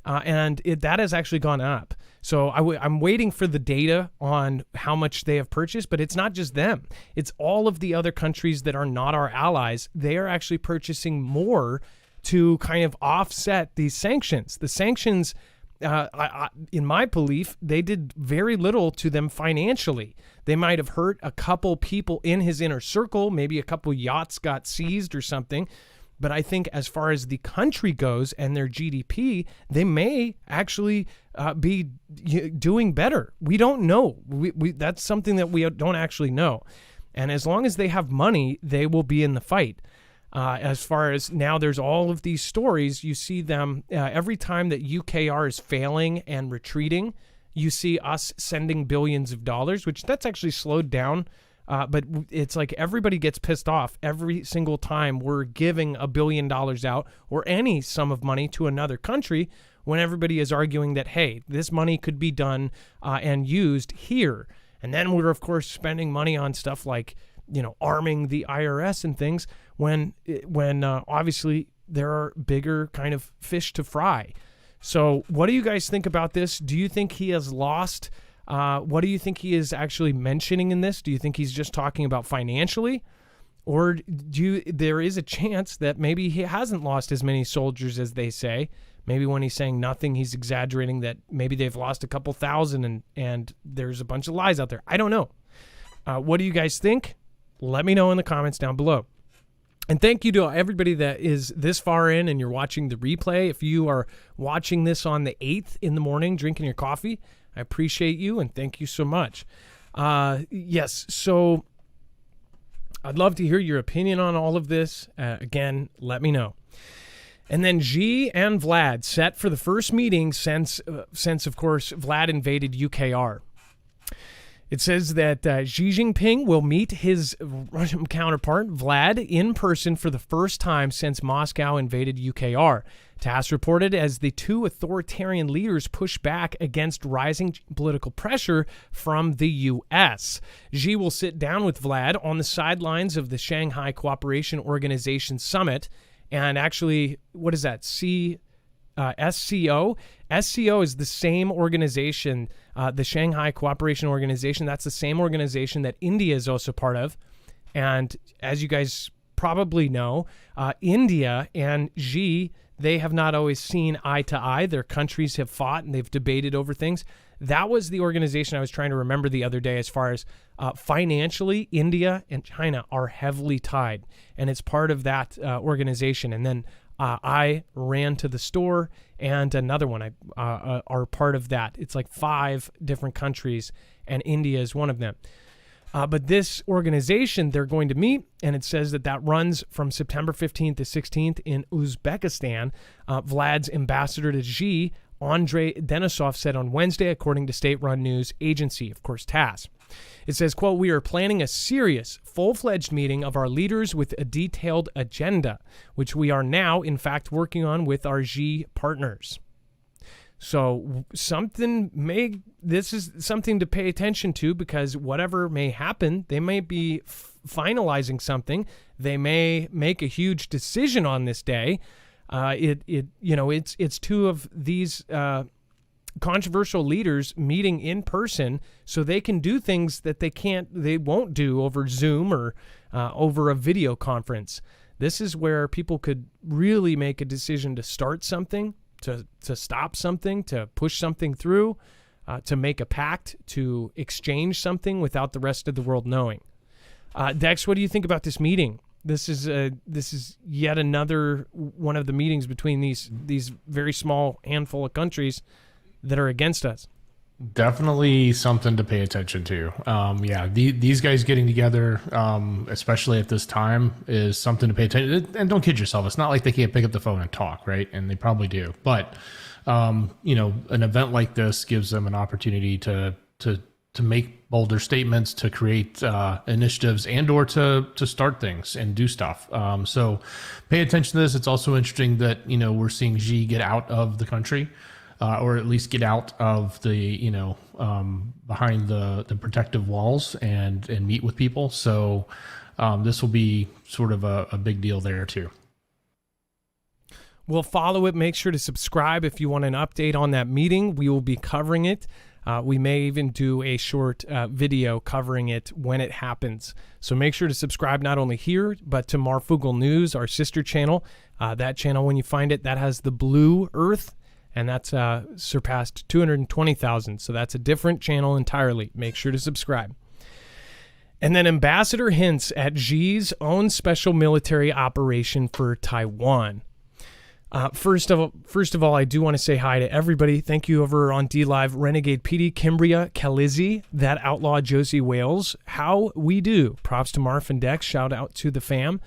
And that has actually gone up. So I'm waiting for the data on how much they have purchased, but it's not just them. It's all of the other countries that are not our allies. They are actually purchasing more to kind of offset these sanctions. The sanctions, in my belief, they did very little to them financially. They might have hurt a couple people in his inner circle. Maybe a couple yachts got seized or something. But I think as far as the country goes and their GDP, they may actually be doing better. We don't know. That's something that we don't actually know. And as long as they have money, they will be in the fight. As far as now, there's all of these stories. You see them every time that UKR is failing and retreating. You see us sending billions of dollars, which that's actually slowed down. But it's like everybody gets pissed off every single time we're giving $1 billion out or any sum of money to another country, when everybody is arguing that, hey, this money could be done and used here. And then we're, of course, spending money on stuff like, you know, arming the IRS and things when obviously there are bigger kind of fish to fry. So what do you guys think about this? Do you think he has lost? What do you think he is actually mentioning in this? Do you think he's just talking about financially? Or there is a chance that maybe he hasn't lost as many soldiers as they say? Maybe when he's saying nothing, he's exaggerating that maybe they've lost a couple thousand and there's a bunch of lies out there. I don't know. What do you guys think? Let me know in the comments down below. And thank you to everybody that is this far in and you're watching the replay. If you are watching this on the 8th in the morning, drinking your coffee, I appreciate you and thank you so much. Yes, so I'd love to hear your opinion on all of this. Again, let me know. And then Xi and Vlad set for the first meeting since of course, Vlad invaded UKR. It says that Xi Jinping will meet his Russian counterpart, Vlad, in person for the first time since Moscow invaded UKR. TASS reported as the two authoritarian leaders push back against rising political pressure from the U.S. Xi will sit down with Vlad on the sidelines of the Shanghai Cooperation Organization Summit. And actually, what is that? SCO? SCO is the same organization, the Shanghai Cooperation Organization. That's the same organization that India is also part of. And as you guys probably know, India and Xi, they have not always seen eye to eye. Their countries have fought and they've debated over things. That was the organization I was trying to remember the other day as far as financially, India and China are heavily tied, and it's part of that organization. And then I ran to the store, and another one are part of that. It's like 5 different countries, and India is one of them. But this organization, they're going to meet, and it says that runs from September 15th to 16th in Uzbekistan. Vlad's ambassador to Xi, Andrei Denisov, said on Wednesday, according to state-run news agency, of course, TASS. It says, quote, "We are planning a serious, full-fledged meeting of our leaders with a detailed agenda, which we are now, in fact, working on with our Xi partners." So this is something to pay attention to, because whatever may happen, they may be finalizing something. They may make a huge decision on this day. It's 2 of these controversial leaders meeting in person, so they can do things that they won't do over Zoom or over a video conference. This is where people could really make a decision to start something, to stop something, to push something through, to make a pact, to exchange something without the rest of the world knowing. Dex, what do you think about this meeting? This is yet another one of the meetings between these very small handful of countries that are against us. Definitely something to pay attention to. These guys getting together, especially at this time, is something to pay attention to. And don't kid yourself. It's not like they can't pick up the phone and talk, right? And they probably do. But, an event like this gives them an opportunity to make bolder statements, to create initiatives, and or to start things and do stuff. So pay attention to this. It's also interesting that, we're seeing Xi get out of the country. Or at least get out of the, behind the protective walls and meet with people. So this will be sort of a big deal there too. We'll follow it. Make sure to subscribe if you want an update on that meeting. We will be covering it. We may even do a short video covering it when it happens. So make sure to subscribe not only here, but to Marfoogle News, our sister channel. That channel, when you find it, that has the blue earth, and that's surpassed 220,000. So that's a different channel entirely. Make sure to subscribe. And then Ambassador hints at Xi's own special military operation for Taiwan. First of all, I do want to say hi to everybody. Thank you over on DLive, Renegade PD, Kimbria, Kalizzi, That Outlaw, Josie Wales. How we do. Props to Marf and Dex. Shout out to the fam.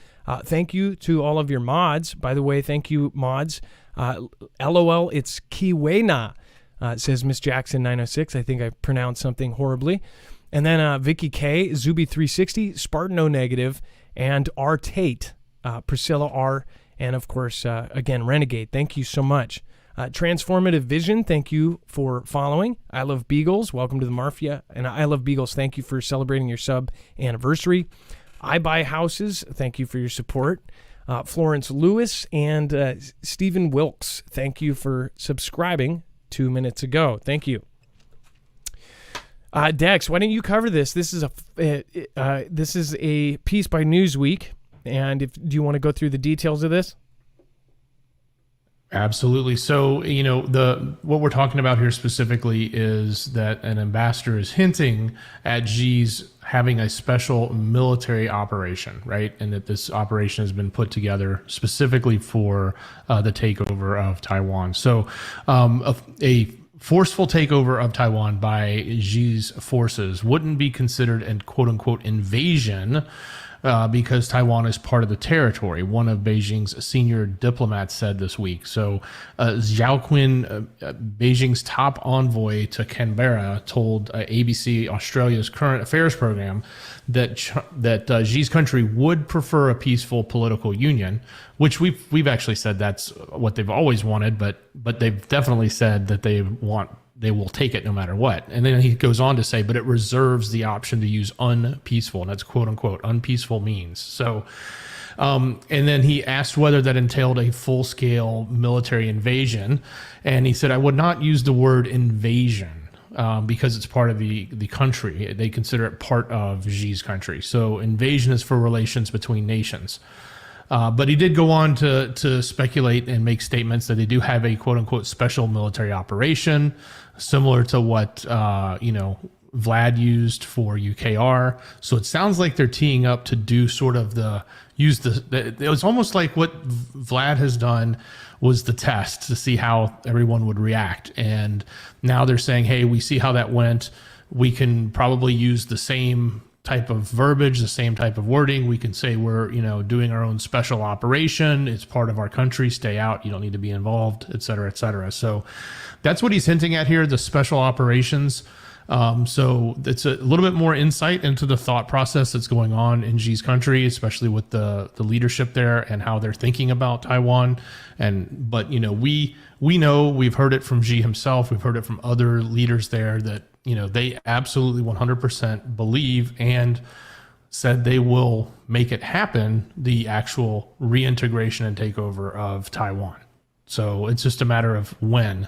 Thank you to all of your mods. By the way, thank you, mods. LOL, it's Kiwena, says Miss Jackson 906. I think I pronounced something horribly. And then Vicky K, Zuby360, Spartan O Negative, and R Tate, Priscilla R, and of course, again, Renegade. Thank you so much. Transformative Vision, thank you for following. I Love Beagles, welcome to the Marfia. And I Love Beagles, thank you for celebrating your sub anniversary. I Buy Houses, thank you for your support. Florence Lewis and Stephen Wilkes, thank you for subscribing 2 minutes ago. Thank you. Dex, why don't you cover this? This is a piece by Newsweek, and do you want to go through the details of this? Absolutely. So, what we're talking about here specifically is that an ambassador is hinting at Xi's having a special military operation, right? And that this operation has been put together specifically for the takeover of Taiwan. So, a forceful takeover of Taiwan by Xi's forces wouldn't be considered an quote-unquote invasion because Taiwan is part of the territory, one of Beijing's senior diplomats said this week. So Zhao Qin, Beijing's top envoy to Canberra, told ABC Australia's Current Affairs program that Xi's country would prefer a peaceful political union, which we've actually said that's what they've always wanted, but they've definitely said that they will take it no matter what. And then he goes on to say, but it reserves the option to use unpeaceful, and that's quote unquote unpeaceful means. So, and then he asked whether that entailed a full scale military invasion. And he said, I would not use the word invasion. because it's part of the country. They consider it part of Xi's country. So invasion is for relations between nations. But he did go on to speculate and make statements that they do have a quote unquote special military operation, similar to what Vlad used for UKR. So it sounds like they're teeing up to do sort of it was almost like what Vlad has done was the test to see how everyone would react. And now they're saying, hey, we see how that went. We can probably use the same type of verbiage, the same type of wording. We can say we're, doing our own special operation. It's part of our country. Stay out. You don't need to be involved, et cetera, et cetera. So that's what he's hinting at here, the special operations. So it's a little bit more insight into the thought process that's going on in Xi's country, especially with the leadership there and how they're thinking about Taiwan. But we know, we've heard it from Xi himself. We've heard it from other leaders there that, they absolutely 100% believe and said they will make it happen, the actual reintegration and takeover of Taiwan. So it's just a matter of when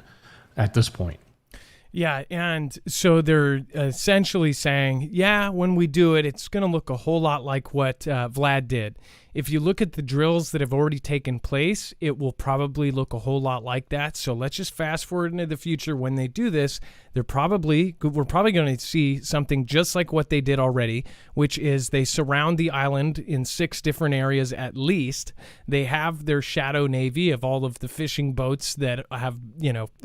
at this point. Yeah, and so they're essentially saying, when we do it, it's going to look a whole lot like what Vlad did. If you look at the drills that have already taken place, it will probably look a whole lot like that. So let's just fast forward into the future. When they do this, we're probably going to see something just like what they did already, which is they surround the island in 6 different areas at least. They have their shadow navy of all of the fishing boats that have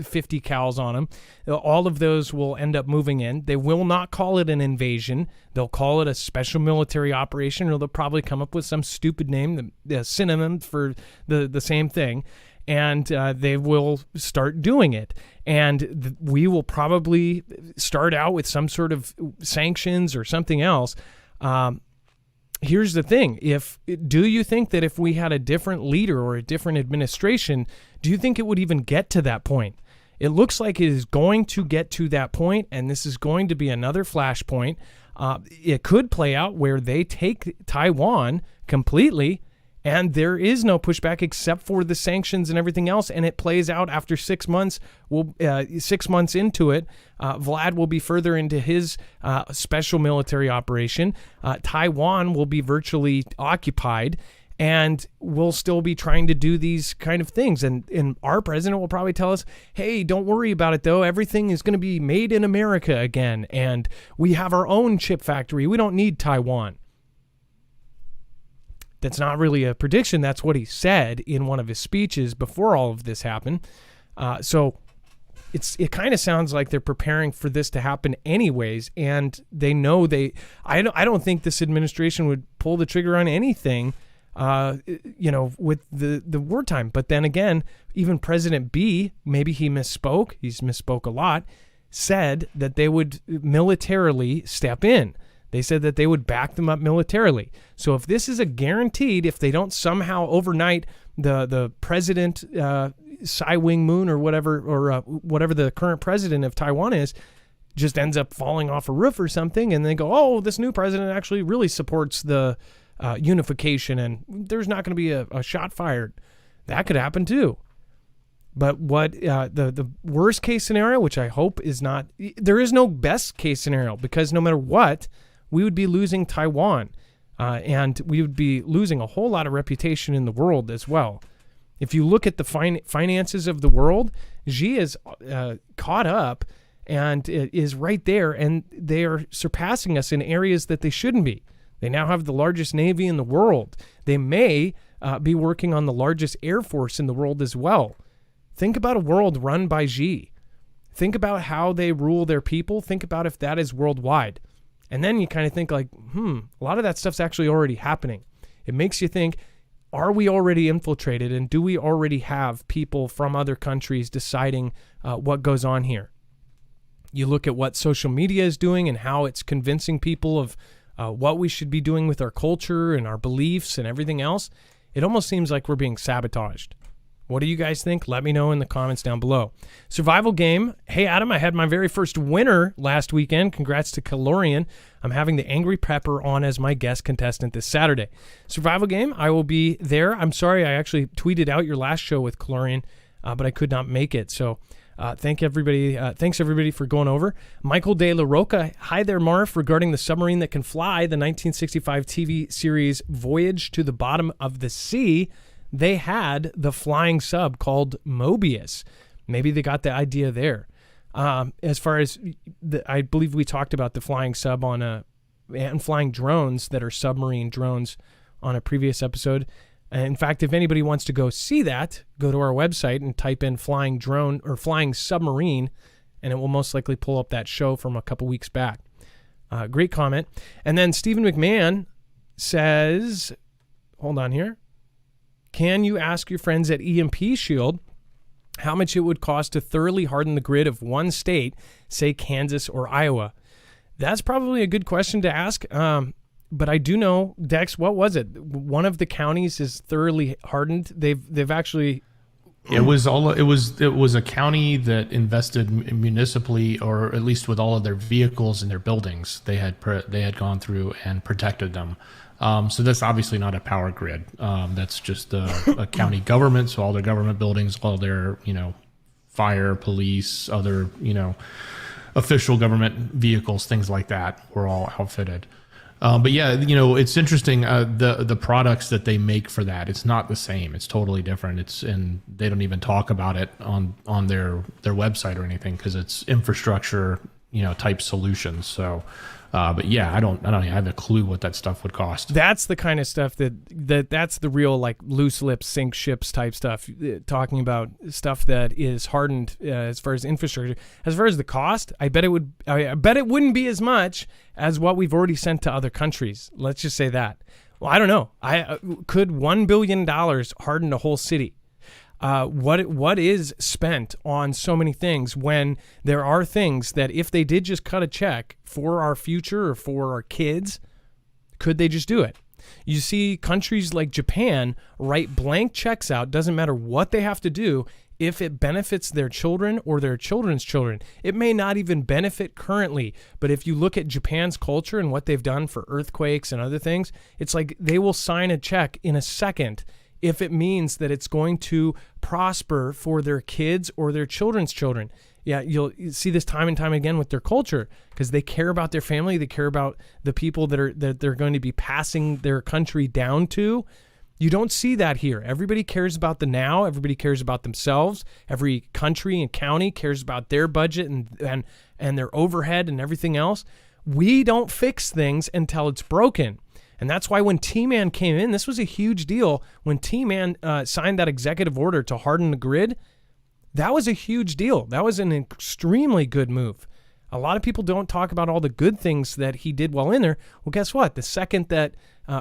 50 cals on them. All of those will end up moving in. They will not call it an invasion. They'll call it a special military operation, or they'll probably come up with some stupid name, the synonym for the same thing, and they will start doing it. And we will probably start out with some sort of sanctions or something else. Here's the thing. Do you think that if we had a different leader or a different administration, do you think it would even get to that point? It looks like it is going to get to that point, and this is going to be another flashpoint. It could play out where they take Taiwan completely, and there is no pushback except for the sanctions and everything else, and it plays out after 6 months. 6 months into it, Vlad will be further into his special military operation. Taiwan will be virtually occupied, and we'll still be trying to do these kind of things. And our president will probably tell us, hey, don't worry about it, though. Everything is going to be made in America again. And we have our own chip factory. We don't need Taiwan. That's not really a prediction. That's what he said in one of his speeches before all of this happened. So it kind of sounds like they're preparing for this to happen anyways. And they know I don't think this administration would pull the trigger on anything with the wartime. But then again, even President B, maybe he misspoke. He's misspoke a lot, said that they would militarily step in. They said that they would back them up militarily. So if this is a guaranteed, if they don't somehow overnight the president, Tsai Ing-moon or whatever the current president of Taiwan is, just ends up falling off a roof or something, and they go, oh, this new president actually really supports the unification, and there's not going to be a shot fired. That could happen too. But what the worst case scenario, which I hope is not, there is no best case scenario, because no matter what, we would be losing Taiwan, and we would be losing a whole lot of reputation in the world as well. If you look at the finances of the world, Xi is caught up and is right there, and they are surpassing us in areas that they shouldn't be. They now have the largest navy in the world. They may be working on the largest air force in the world as well. Think about a world run by Xi. Think about how they rule their people. Think about if that is worldwide. And then you kind of think like, a lot of that stuff's actually already happening. It makes you think, are we already infiltrated, and do we already have people from other countries deciding what goes on here? You look at what social media is doing and how it's convincing people of what we should be doing with our culture and our beliefs and everything else. It almost seems like we're being sabotaged. What do you guys think? Let me know in the comments down below. Survival game. Hey, Adam, I had my very first winner last weekend. Congrats to Calorian. I'm having the Angry Pepper on as my guest contestant this Saturday. Survival game, I will be there. I'm sorry, I actually tweeted out your last show with Calorian, but I could not make it. So Thanks everybody for going over. Michael De La Roca, hi there, Marf. Regarding the submarine that can fly, the 1965 TV series Voyage to the Bottom of the Sea, they had the flying sub called Mobius. Maybe they got the idea there. As far as I believe we talked about the flying sub and flying drones that are submarine drones on a previous episode. In fact, if anybody wants to go see that, go to our website and type in flying drone or flying submarine, and it will most likely pull up that show from a couple weeks back. Great comment. And then Stephen McMahon says, hold on here. Can you ask your friends at EMP Shield how much it would cost to thoroughly harden the grid of one state, say Kansas or Iowa? That's probably a good question to ask. But I do know, Dex, what was it? One of the counties is thoroughly hardened. They've actually. It was a county that invested municipally, or at least with all of their vehicles and their buildings. They had gone through and protected them. So that's obviously not a power grid. That's just a county government. So all their government buildings, all their fire, police, other official government vehicles, things like that, were all outfitted. But yeah, it's interesting. The products that they make for that, it's not the same. It's totally different. And they don't even talk about it on their website or anything, because it's infrastructure, type solutions. So, but yeah, I don't have a clue what that stuff would cost. That's the kind of stuff that's the real like loose lips sink ships type stuff. Talking about stuff that is hardened as far as infrastructure. As far as the cost, I bet it wouldn't be as much as what we've already sent to other countries. Let's just say that. Well, I don't know. Could $1 billion harden a whole city? What is spent on so many things, when there are things that if they did just cut a check for our future or for our kids, could they just do it? You see countries like Japan write blank checks out, doesn't matter what they have to do, if it benefits their children or their children's children. It may not even benefit currently, but if you look at Japan's culture and what they've done for earthquakes and other things, it's like they will sign a check in a second if it means that it's going to prosper for their kids or their children's children. Yeah, you'll see this time and time again with their culture, because they care about their family. They care about the people that they're going to be passing their country down to. You don't see that here. Everybody cares about the now. Everybody cares about themselves. Every country and county cares about their budget and their overhead and everything else. We don't fix things until it's broken. And that's why when T-Man came in, this was a huge deal. When T-Man signed that executive order to harden the grid, that was a huge deal. That was an extremely good move. A lot of people don't talk about all the good things that he did while in there. Well, guess what? The second that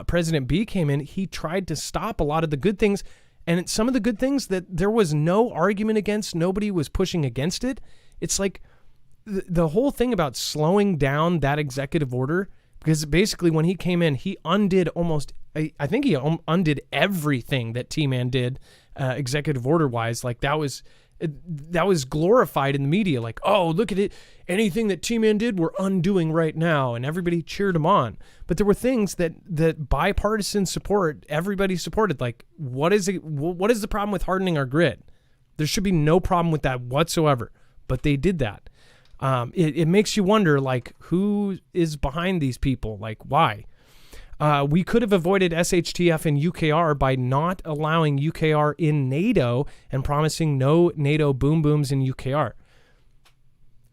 President B came in, he tried to stop a lot of the good things. And some of the good things that there was no argument against, nobody was pushing against it. It's like the whole thing about slowing down that executive order, because basically when he came in, he undid I think he undid everything that T-Man did executive order-wise. Like that was glorified in the media. Like, oh, look at it. Anything that T-Man did, we're undoing right now. And everybody cheered him on. But there were things that bipartisan support, everybody supported. Like, what is the problem with hardening our grid? There should be no problem with that whatsoever. But they did that. It makes you wonder, like, who is behind these people? Like, why? We could have avoided SHTF and UKR by not allowing UKR in NATO and promising no NATO boom booms in UKR.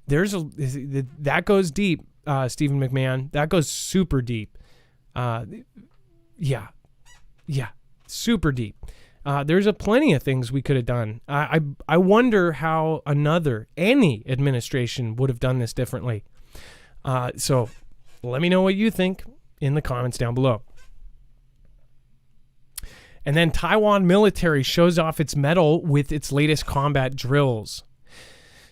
That goes deep, Stephen McMahon. That goes super deep. Yeah, super deep. There's plenty of things we could have done. I wonder how any administration would have done this differently. So let me know what you think in the comments down below. And then Taiwan military shows off its mettle with its latest combat drills.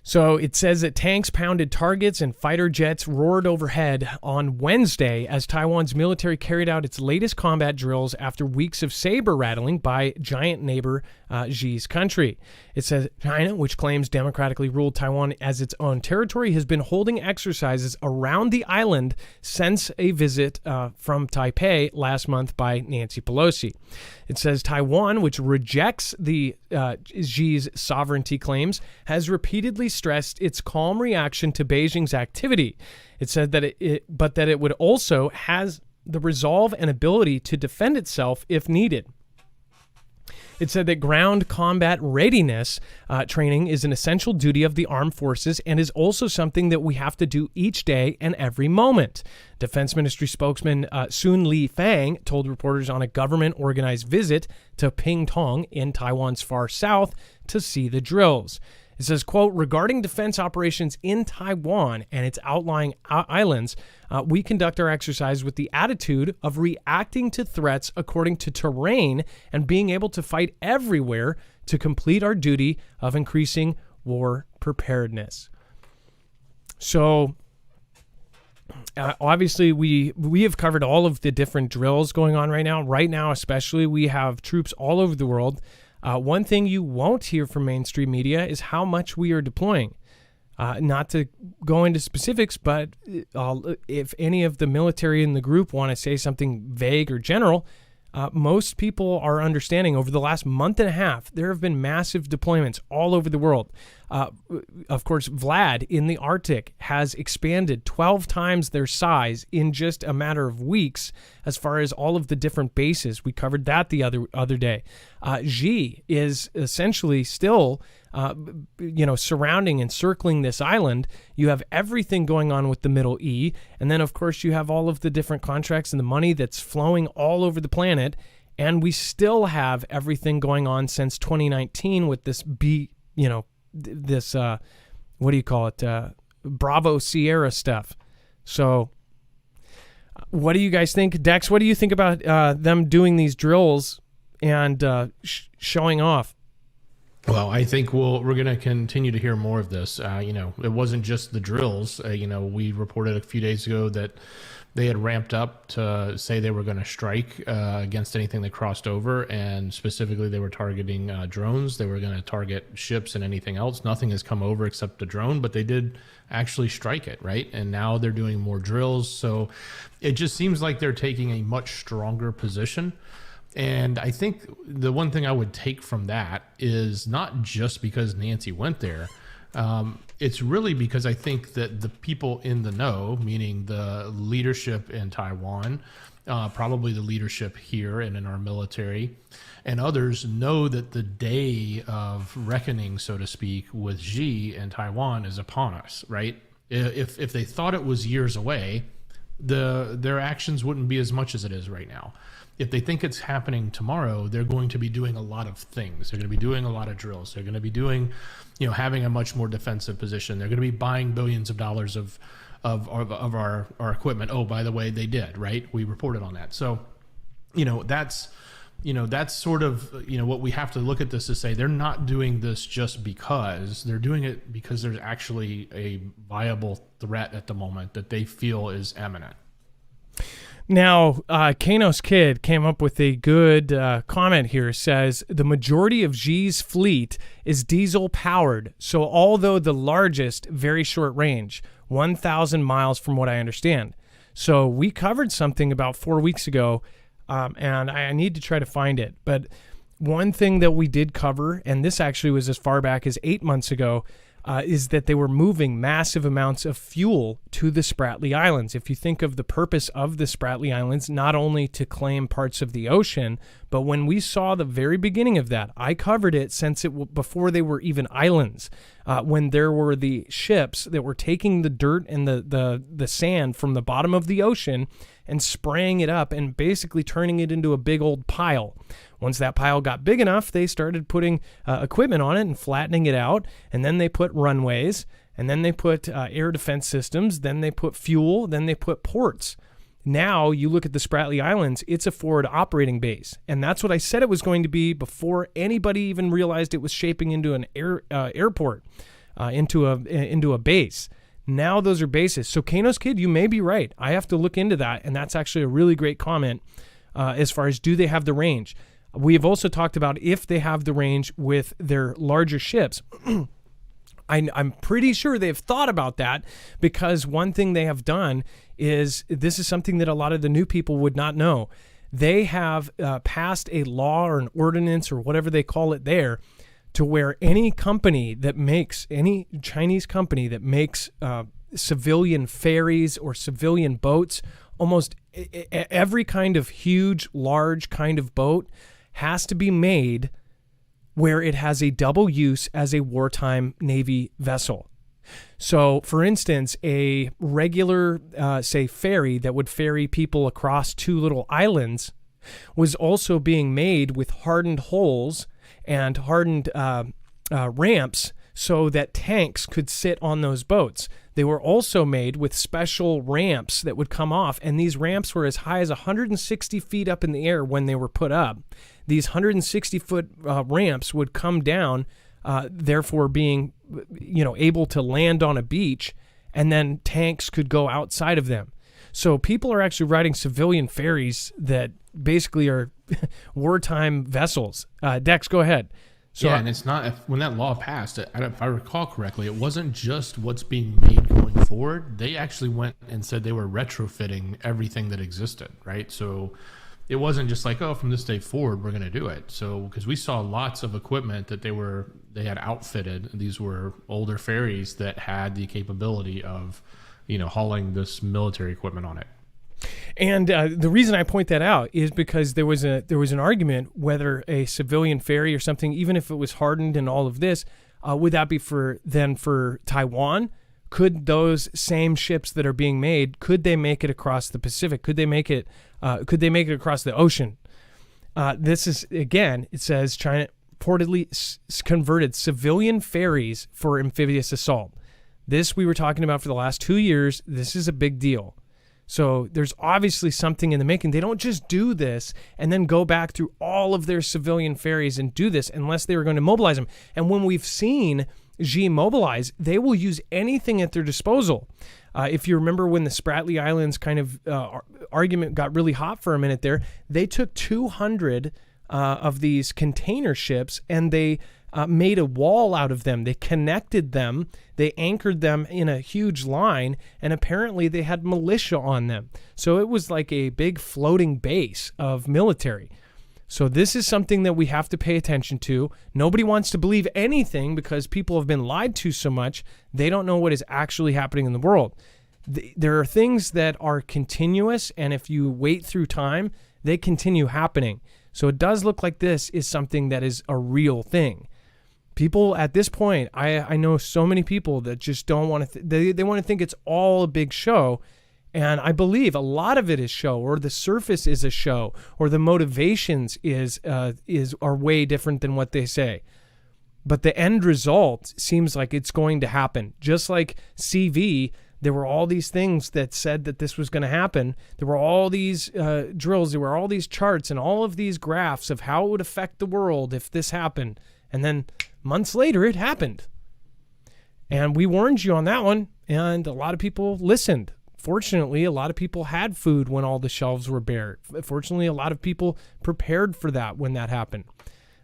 So it says that tanks pounded targets and fighter jets roared overhead on Wednesday as Taiwan's military carried out its latest combat drills after weeks of saber rattling by giant neighbor Xi's country. It says China, which claims democratically ruled Taiwan as its own territory, has been holding exercises around the island since a visit from Taipei last month by Nancy Pelosi. It says Taiwan, which rejects the Xi's sovereignty claims, has repeatedly stressed its calm reaction to Beijing's activity. It said that it would also has the resolve and ability to defend itself if needed. It said that ground combat readiness training is an essential duty of the armed forces and is also something that we have to do each day and every moment. Defense Ministry spokesman Sun Li Fang told reporters on a government-organized visit to Pingtong in Taiwan's far south to see the drills. It says, quote, regarding defense operations in Taiwan and its outlying islands, we conduct our exercise with the attitude of reacting to threats according to terrain and being able to fight everywhere to complete our duty of increasing war preparedness. So, obviously, we have covered all of the different drills going on right now. Right now, especially, we have troops all over the world. One thing you won't hear from mainstream media is how much we are deploying. Not to go into specifics, but if any of the military in the group want to say something vague or general, most people are understanding over the last month and a half, there have been massive deployments all over the world. Of course, Vlad in the Arctic has expanded 12 times their size in just a matter of weeks as far as all of the different bases. We covered that the other day. Xi is essentially still surrounding and circling this island. You have everything going on with the Middle E. And then, of course, you have all of the different contracts and the money that's flowing all over the planet. And we still have everything going on since 2019 with this Bravo Sierra stuff. So what do you guys think? Dex, what do you think about them doing these drills and showing off? Well, I think we're going to continue to hear more of this. It wasn't just the drills. We reported a few days ago that they had ramped up to say they were going to strike against anything that crossed over, and specifically they were targeting drones. They were going to target ships and anything else. Nothing has come over except the drone, but they did actually strike it, right? And now they're doing more drills. So it just seems like they're taking a much stronger position. And I think the one thing I would take from that is not just because Nancy went there. It's really because I think that the people in the know, meaning the leadership in Taiwan, probably the leadership here and in our military, and others know that the day of reckoning, so to speak, with Xi and Taiwan is upon us, right? If they thought it was years away, their actions wouldn't be as much as it is right now. If they think it's happening tomorrow, they're going to be doing a lot of things. They're going to be doing a lot of drills. They're going to be doing, having a much more defensive position. They're going to be buying billions of dollars of our equipment. Oh, by the way, they did, right? We reported on that. So, that's sort of, what we have to look at this to say they're not doing this just because. They're doing it because there's actually a viable threat at the moment that they feel is imminent. Now, Kano's Kid came up with a good comment here. Says, the majority of Xi's fleet is diesel-powered, so although the largest, very short range, 1,000 miles from what I understand. So we covered something about 4 weeks ago, and I need to try to find it. But one thing that we did cover, and this actually was as far back as 8 months ago, is that they were moving massive amounts of fuel to the Spratly Islands. If you think of the purpose of the Spratly Islands, not only to claim parts of the ocean, but when we saw the very beginning of that, I covered it since before they were even islands, when there were the ships that were taking the dirt and the sand from the bottom of the ocean and spraying it up and basically turning it into a big old pile. Once that pile got big enough, they started putting equipment on it and flattening it out, and then they put runways, and then they put air defense systems, then they put fuel, then they put ports. Now you look at the Spratly Islands, it's a forward operating base, and that's what I said it was going to be before anybody even realized it was shaping into an airport. into a base. Now those are bases. So Kano's Kid, you may be right. I have to look into that, and that's actually a really great comment as far as do they have the range. We have also talked about if they have the range with their larger ships. I'm pretty sure they've thought about that, because one thing they have done is, this is something that a lot of the new people would not know. They have passed a law or an ordinance or whatever they call it there, to where any company that makes, any Chinese company that makes civilian ferries or civilian boats, almost every kind of huge, large kind of boat has to be made where it has a double use as a wartime Navy vessel. So, for instance, a regular, say, ferry that would ferry people across two little islands was also being made with hardened hulls and hardened ramps so that tanks could sit on those boats. They were also made with special ramps that would come off, and these ramps were as high as 160 feet up in the air when they were put up. These 160-foot ramps would come down, therefore being, able to land on a beach, and then tanks could go outside of them. So people are actually riding civilian ferries that basically are wartime vessels. Dex, go ahead. So, yeah, and it's not, when that law passed, if I recall correctly, it wasn't just what's being made going forward. They actually went and said they were retrofitting everything that existed, right? So it wasn't just like, oh, from this day forward, we're going to do it. So, because we saw lots of equipment that they had outfitted. These were older ferries that had the capability of, hauling this military equipment on it. And the reason I point that out is because there was an argument whether a civilian ferry or something, even if it was hardened and all of this, would that be for Taiwan? Could those same ships that are being made, could they make it across the Pacific? Could they make it across the ocean? This is, again, it says China reportedly converted civilian ferries for amphibious assault. This we were talking about for the last 2 years. This is a big deal. So there's obviously something in the making. They don't just do this and then go back through all of their civilian ferries and do this unless they were going to mobilize them. And when we've seen Xi mobilize, they will use anything at their disposal. If you remember when the Spratly Islands kind of argument got really hot for a minute there, they took 200 of these container ships and they made a wall out of them. They connected them. They anchored them in a huge line, and apparently they had militia on them. So it was like a big floating base of military. So this is something that we have to pay attention to. Nobody wants to believe anything because people have been lied to so much. They don't know what is actually happening in the world. There are things that are continuous, and if you wait through time, they continue happening. So it does look like this is something that is a real thing. People at this point, I know so many people that just don't want to, they want to think it's all a big show. And I believe a lot of it is show, or the surface is a show, or the motivations are way different than what they say. But the end result seems like it's going to happen. Just like CV, there were all these things that said that this was going to happen. There were all these drills, there were all these charts and all of these graphs of how it would affect the world if this happened. And then months later, it happened. And we warned you on that one, and a lot of people listened. Fortunately, a lot of people had food when all the shelves were bare. Fortunately, a lot of people prepared for that when that happened.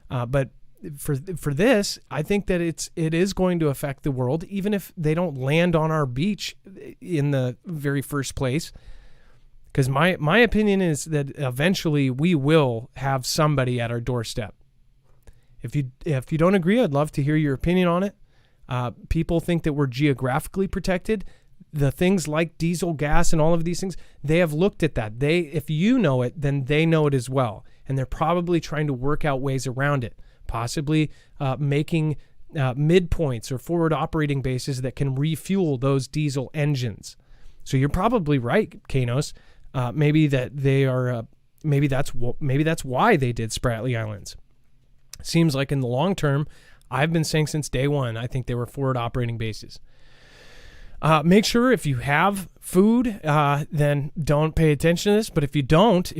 But for this, I think that it is going to affect the world, even if they don't land on our beach in the very first place. Because my opinion is that eventually we will have somebody at our doorstep. If you don't agree, I'd love to hear your opinion on it. People think that we're geographically protected. The things like diesel, gas, and all of these things, they have looked at that. If you know it, then they know it as well. And they're probably trying to work out ways around it, possibly making midpoints or forward operating bases that can refuel those diesel engines. So you're probably right, Kanos. Maybe that they are. Maybe that's why they did Spratly Islands. Seems like in the long term, I've been saying since day one, I think they were forward operating bases. Make sure if you have food, then don't pay attention to this. But if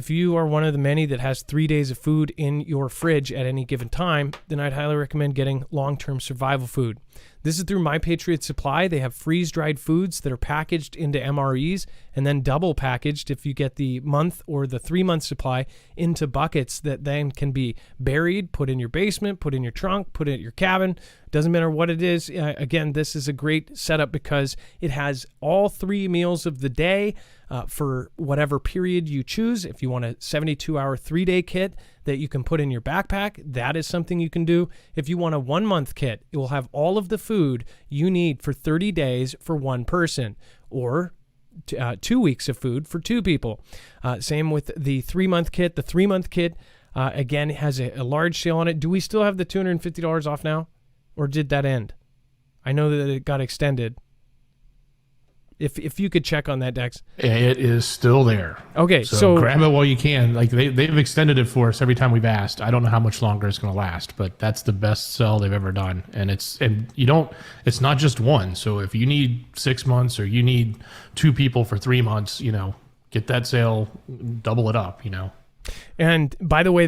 you are one of the many that has 3 days of food in your fridge at any given time, then I'd highly recommend getting long-term survival food. This is through My Patriot Supply. They have freeze-dried foods that are packaged into MREs and then double packaged if you get the month or the 3-month supply into buckets that then can be buried, put in your basement, put in your trunk, put it in your cabin. Doesn't matter what it is. Again, this is a great setup because it has all 3 meals of the day for whatever period you choose. If you want a 72-hour 3-day kit that you can put in your backpack, that is something you can do. If you want a 1-month kit, it will have all of the food you need for 30 days for one person, or 2 weeks of food for 2 people. Same with the 3-month kit. The 3-month kit, again, has a large sale on it. Do we still have the $250 off now? Or did that end? I know that it got extended. If you could check on that, Dex. It is still there. Okay, so grab it while you can. Like they've extended it for us every time we've asked. I don't know how much longer it's going to last, but that's the best sell they've ever done. And it's not just one. So if you need 6 months or you need 2 people for 3 months, get that sale, double it up. And by the way,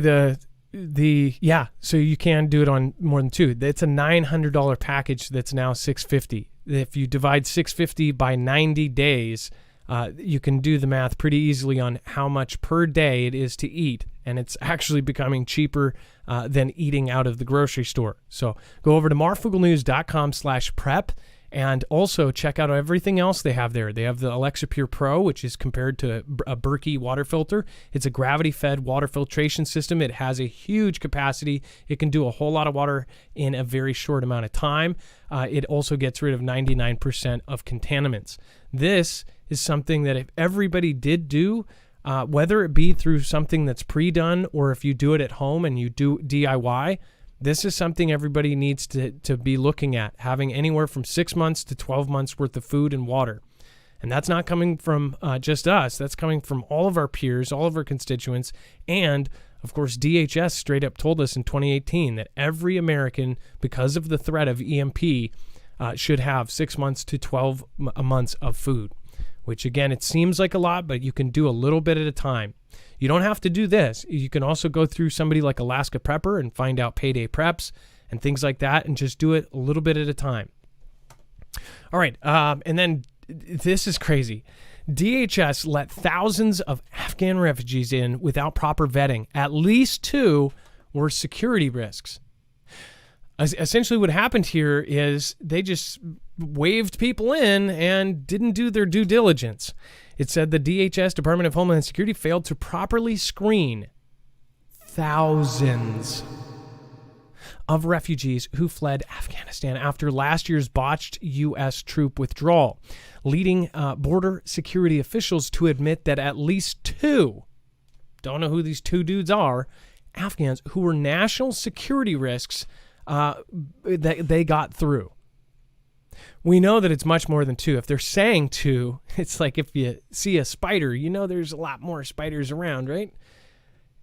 so you can do it on more than 2. It's a $900 package that's now $650. If you divide $650 by 90 days, you can do the math pretty easily on how much per day it is to eat. And it's actually becoming cheaper than eating out of the grocery store. So go over to marfooglenews.com/prep. And also check out everything else they have there. They have the Alexa Pure Pro, which is compared to a Berkey water filter. It's a gravity-fed water filtration system. It has a huge capacity. It can do a whole lot of water in a very short amount of time. It also gets rid of 99% of contaminants. This is something that if everybody did do, whether it be through something that's pre-done or if you do it at home and you do DIY, this is something everybody needs to be looking at, having anywhere from 6 months to 12 months worth of food and water. And that's not coming from just us. That's coming from all of our peers, all of our constituents. And, of course, DHS straight up told us in 2018 that every American, because of the threat of EMP, should have 6 months to 12 months of food, which, again, it seems like a lot, but you can do a little bit at a time. You don't have to do this. You can also go through somebody like Alaska Prepper and find out payday preps and things like that and just do it a little bit at a time. All right. And then this is crazy. DHS let thousands of Afghan refugees in without proper vetting. At least 2 were security risks. Essentially what happened here is they just waved people in and didn't do their due diligence. It said the DHS, Department of Homeland Security, failed to properly screen thousands of refugees who fled Afghanistan after last year's botched U.S. troop withdrawal, leading border security officials to admit that at least 2, don't know who these 2 dudes are, Afghans who were national security risks that they got through. We know that it's much more than 2. If they're saying 2, it's like if you see a spider, there's a lot more spiders around, right?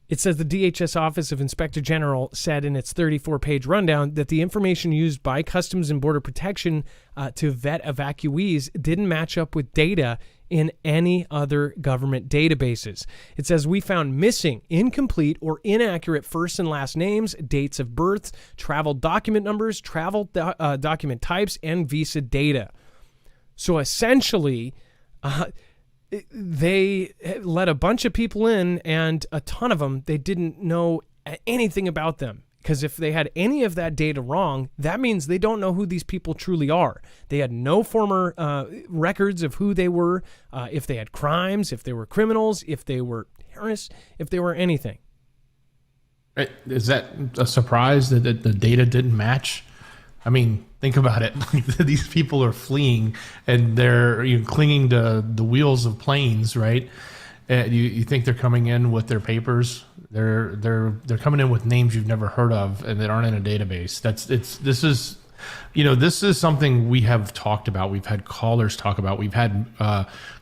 It says the DHS Office of Inspector General said in its 34-page rundown that the information used by Customs and Border Protection to vet evacuees didn't match up with data in any other government databases. It says we found missing, incomplete, or inaccurate first and last names, dates of births, travel document numbers, travel document types, and visa data. So essentially, they let a bunch of people in, and a ton of them, they didn't know anything about them. Because if they had any of that data wrong, that means they don't know who these people truly are. They had no former records of who they were, if they had crimes, if they were criminals, if they were terrorists, if they were anything. Is that a surprise that the data didn't match? I mean, think about it. These people are fleeing and they're clinging to the wheels of planes, right? You think they're coming in with their papers? They're coming in with names you've never heard of and that aren't in a database. This is something we have talked about. We've had callers talk about. We've had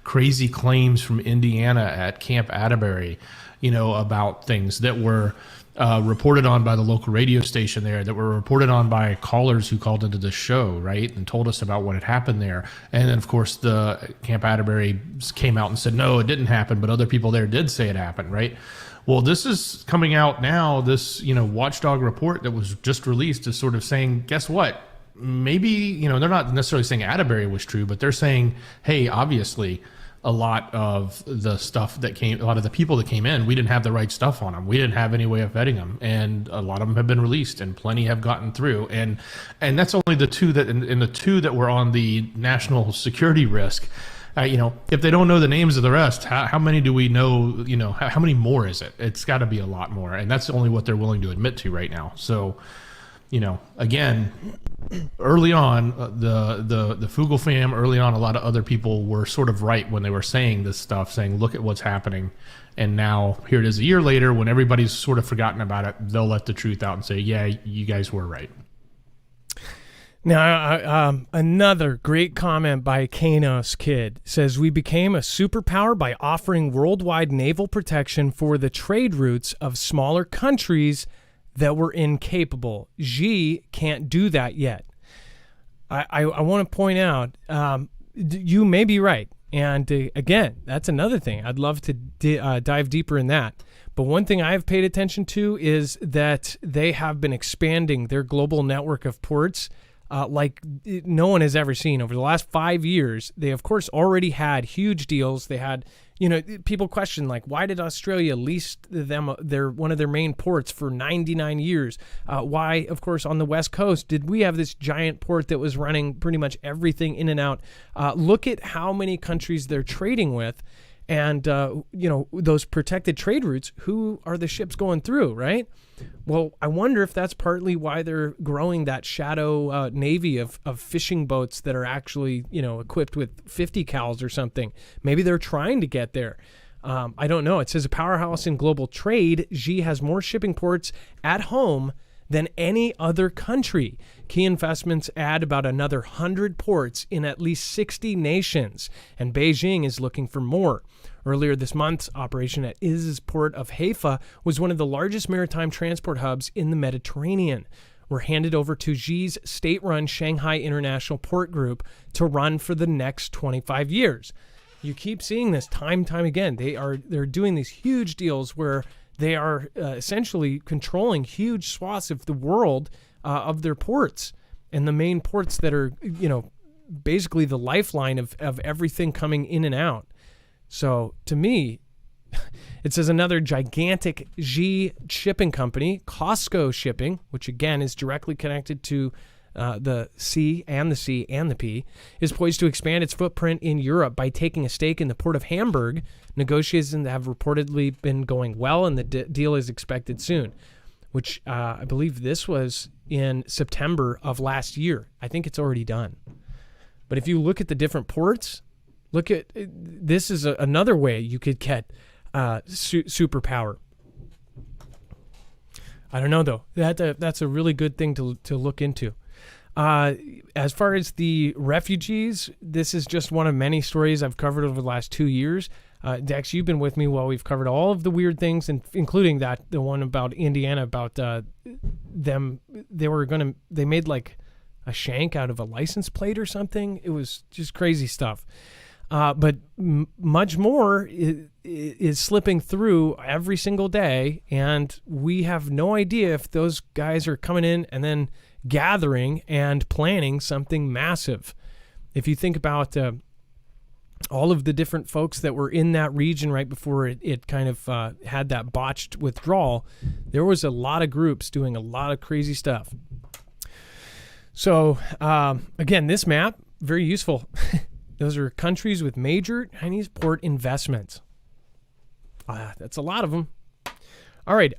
crazy claims from Indiana at Camp Atterbury, about things that were reported on by the local radio station there, that were reported on by callers who called into the show, right, and told us about what had happened there. And then, of course, the Camp Atterbury came out and said, no, it didn't happen, but other people there did say it happened, right? Well, this is coming out now. This, watchdog report that was just released is sort of saying, guess what? Maybe, they're not necessarily saying Atterbury was true, but they're saying, hey, obviously, a lot of the stuff that came, a lot of the people that came in, we didn't have the right stuff on them. We didn't have any way of vetting them, and a lot of them have been released, and plenty have gotten through. And that's only the two that, in the two that were on the national security risk. If they don't know the names of the rest, how many do we know? How many more is it? It's got to be a lot more, and that's only what they're willing to admit to right now. So, again, early on, the Fugel fam, early on, a lot of other people were sort of right when they were saying this stuff, saying, look at what's happening. And now here it is a year later, when everybody's sort of forgotten about it, they'll let the truth out and say, yeah, you guys were right. Now, another great comment by Kanos Kid says, we became a superpower by offering worldwide naval protection for the trade routes of smaller countries that were incapable. Xi can't do that yet. I want to point out, you may be right. And again, that's another thing. I'd love to dive deeper in that. But one thing I've paid attention to is that they have been expanding their global network of ports like no one has ever seen. Over the last 5 years, they, of course, already had huge deals. They had, people question, like, why did Australia lease them one of their main ports for 99 years? Why, of course, on the West Coast, did we have this giant port that was running pretty much everything in and out? Look at how many countries they're trading with. And, those protected trade routes, who are the ships going through, right? Well, I wonder if that's partly why they're growing that shadow navy of fishing boats that are actually, equipped with 50 cals or something. Maybe they're trying to get there. I don't know. It says a powerhouse in global trade. Xi has more shipping ports at home than any other country. Key investments add about another 100 ports in at least 60 nations, and Beijing is looking for more. Earlier this month, operation at Iz's port of Haifa was one of the largest maritime transport hubs in the Mediterranean. Were handed over to Xi's state-run Shanghai International Port Group to run for the next 25 years. You keep seeing this time and time again. They're doing these huge deals where they are essentially controlling huge swaths of the world of their ports, and the main ports that are, basically the lifeline of everything coming in and out. So to me, it says another gigantic Xi shipping company, Costco Shipping, which again is directly connected to the C and the P, is poised to expand its footprint in Europe by taking a stake in the port of Hamburg. Negotiations have reportedly been going well, and the deal is expected soon, which I believe this was in September of last year. I think it's already done. But if you look at the different ports, look at this is another way you could get superpower. I don't know, though. That's a really good thing to look into. As far as the refugees, this is just one of many stories I've covered over the last 2 years. Dex, you've been with me while we've covered all of the weird things, and including the one about Indiana, about them. They made like a shank out of a license plate or something. It was just crazy stuff. But much more is slipping through every single day, and we have no idea if those guys are coming in and then gathering and planning something massive. If you think about all of the different folks that were in that region right before it kind of had that botched withdrawal, there was a lot of groups doing a lot of crazy stuff. So, again, this map, very useful. Those are countries with major Chinese port investments. That's a lot of them. All right,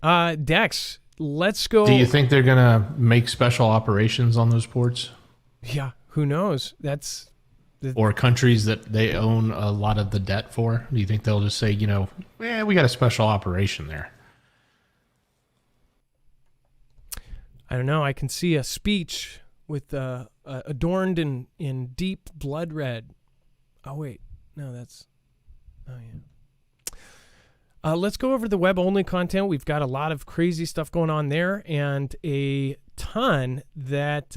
Dex, let's go. Do you think they're going to make special operations on those ports? Yeah, who knows? Or countries that they own a lot of the debt for? Do you think they'll just say, we got a special operation there? I don't know. I can see a speech with adorned in deep blood red. Oh, wait. No, that's... Oh, Let's go over the web-only content. We've got a lot of crazy stuff going on there and a ton that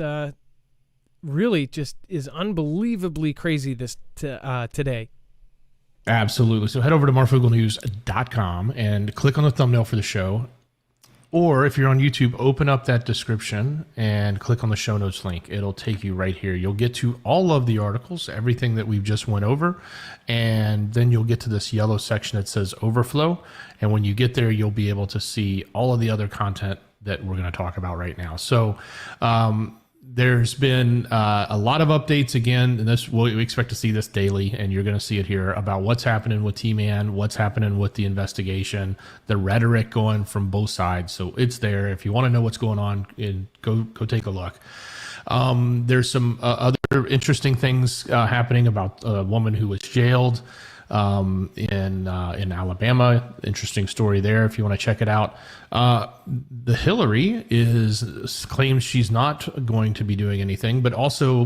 really just is unbelievably crazy today. Absolutely. So head over to marfooglenews.com and click on the thumbnail for the show. Or if you're on YouTube, open up that description and click on the show notes link. It'll take you right here. You'll get to all of the articles, everything that we've just went over, and then you'll get to this yellow section that says Overflow. And when you get there, you'll be able to see all of the other content that we're going to talk about right now. So there's been a lot of updates again, and we expect to see this daily, and you're going to see it here about what's happening with T-Man, what's happening with the investigation, the rhetoric going from both sides. So it's there. If you want to know what's going on, go take a look. There's some other interesting things happening about a woman who was jailed in Alabama. Interesting story there if you want to check it out. The Hillary claims she's not going to be doing anything, but also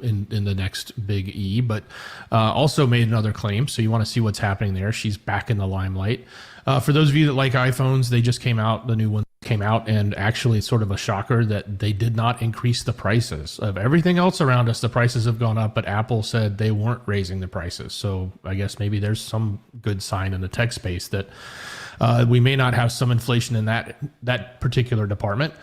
in the next big E, but also made another claim. So you want to see what's happening there. She's back in the limelight. For those of you that like iPhones, they just came out, the new one came out, and actually it's sort of a shocker that they did not increase the prices of everything else around us. The prices have gone up, but Apple said they weren't raising the prices. So I guess maybe there's some good sign in the tech space that we may not have some inflation in that particular department.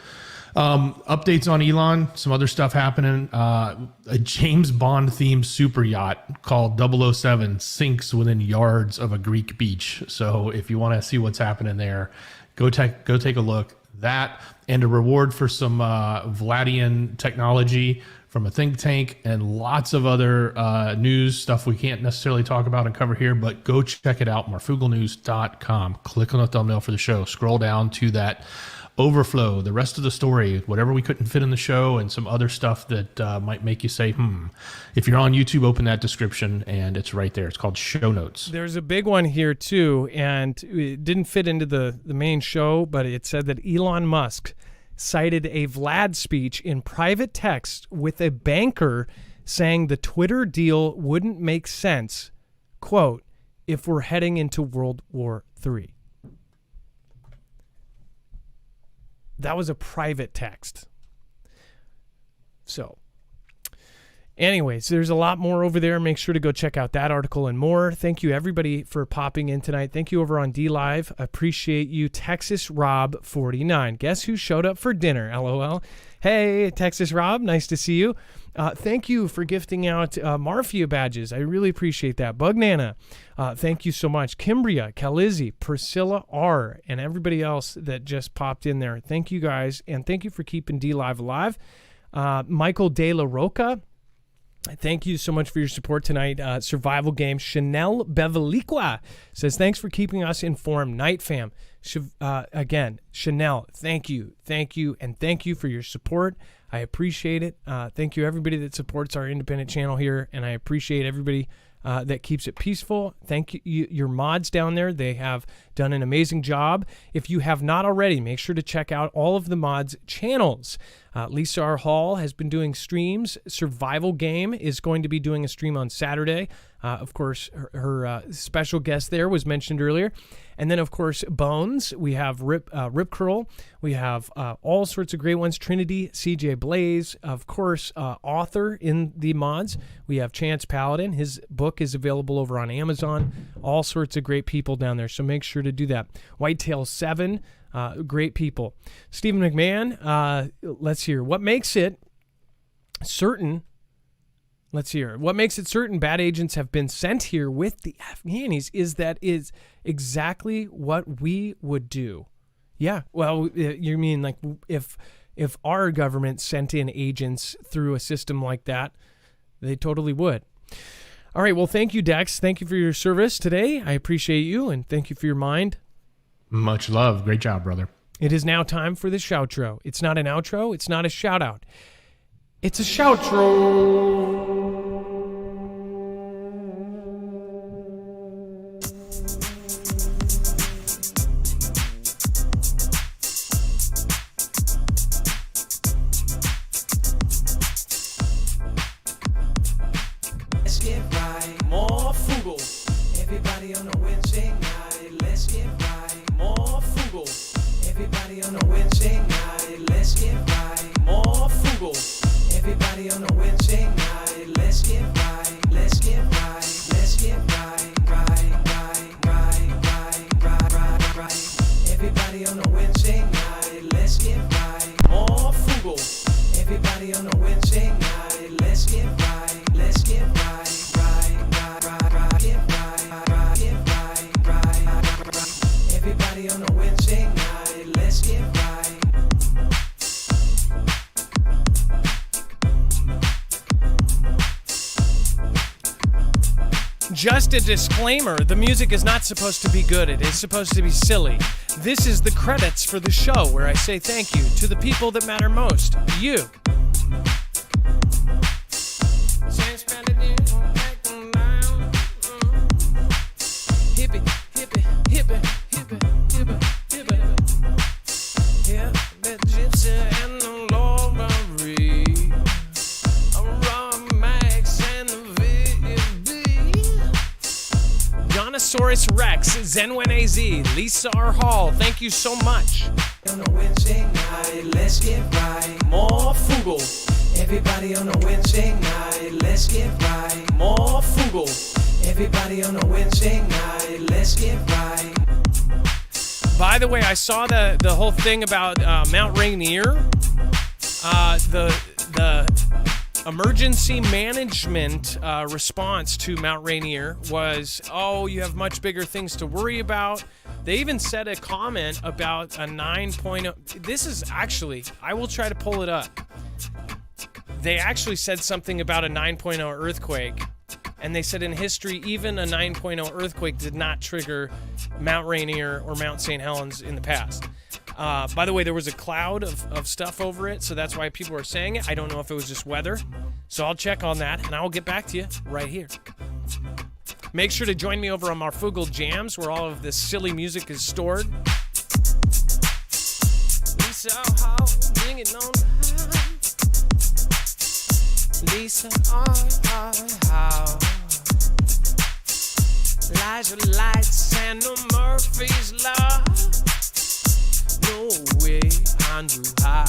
Updates on Elon, some other stuff happening. A James Bond themed super yacht called 007 sinks within yards of a Greek beach. So if you want to see what's happening there, go take a look. That and a reward for some Vladian technology from a think tank, and lots of other news stuff we can't necessarily talk about and cover here, but go check it out, marfooglenews.com. Click on the thumbnail for the show. Scroll down to that Overflow, the rest of the story, whatever we couldn't fit in the show, and some other stuff that might make you say, If you're on YouTube, open that description, and it's right there. It's called Show Notes. There's a big one here, too, and it didn't fit into the main show, but it said that Elon Musk cited a Vlad speech in private text with a banker saying the Twitter deal wouldn't make sense, quote, if we're heading into World War III. That was a private text. So, anyways, there's a lot more over there. Make sure to go check out that article and more. Thank you, everybody, for popping in tonight. Thank you over on DLive. Appreciate you, Texas Rob 49. Guess who showed up for dinner? LOL. Hey, Texas Rob, nice to see you. Thank you for gifting out Marfia badges. I really appreciate that. Bug Nana, thank you so much. Kimbria, Kalizzi, Priscilla R, and everybody else that just popped in there. Thank you guys, and thank you for keeping DLive alive. Michael De La Roca, thank you so much for your support tonight. Survival Game. Chanel Beveliqua says, thanks for keeping us informed. Night fam. Again, Chanel, thank you, and thank you for your support. I appreciate it. Thank you, everybody that supports our independent channel here, and I appreciate everybody that keeps it peaceful. Thank you, your mods down there. They have done an amazing job. If you have not already, make sure to check out all of the mods' channels. Lisa R. Hall has been doing streams. Survival Game is going to be doing a stream on Saturday. Of course, her special guest there was mentioned earlier. And then, of course, Bones. We have Rip Curl. We have all sorts of great ones. Trinity, CJ Blaze. Of course, author in the mods. We have Chance Paladin. His book is available over on Amazon. All sorts of great people down there. So make sure to do that. Whitetail 7. Great people. Stephen McMahon. Let's hear. What makes it certain... Let's hear. What makes it certain bad agents have been sent here with the Afghanis is exactly what we would do. Yeah. Well, you mean like if our government sent in agents through a system like that, they totally would. All right. Well, thank you, Dex. Thank you for your service today. I appreciate you, and thank you for your mind. Much love. Great job, brother. It is now time for the shoutro. It's not an outro. It's not a shout out. It's a shoutro. Let's get right, Marfoogle. Everybody on a Wednesday night, let's get Everybody on a Wednesday night, let's get right, let's get right, let's get right, right. Everybody on a Wednesday night, let's get right, Marfoogle. Everybody on a Wednesday night, let's get right, let's get right, get right. Everybody on a Wednesday night, let's get right. Just a disclaimer, the music is not supposed to be good, it is supposed to be silly. This is the credits for the show where I say thank you to the people that matter most, you. Hippie, hippie, hippie, hippie, hippie, hippie. Yeah, that gypsy and the Lorry. Max and the VB. Yonosaurus Rex, Zenwen AZ, Lisa R. Hall, thank you so much. On a Wednesday night, let's get right, Marfoogle. Everybody on a Wednesday night, let's get right, Marfoogle. Everybody on a Wednesday night, let's get right. By the way, I saw the whole thing about Mount Rainier. The emergency management response to Mount Rainier was, oh, you have much bigger things to worry about. They even said a comment about a 9.0. This is actually, I will try to pull it up. They actually said something about a 9.0 earthquake. And they said in history, even a 9.0 earthquake did not trigger Mount Rainier or Mount St. Helens in the past. By the way, there was a cloud of stuff over it, so that's why people are saying it. I don't know if it was just weather. So I'll check on that, and I will get back to you right here. Make sure to join me over on Marfoogle Jams, where all of this silly music is stored. Lisa, how bring it on high. Lisa, how Elijah Lights and the Murphy's Law. No way, Andrew High.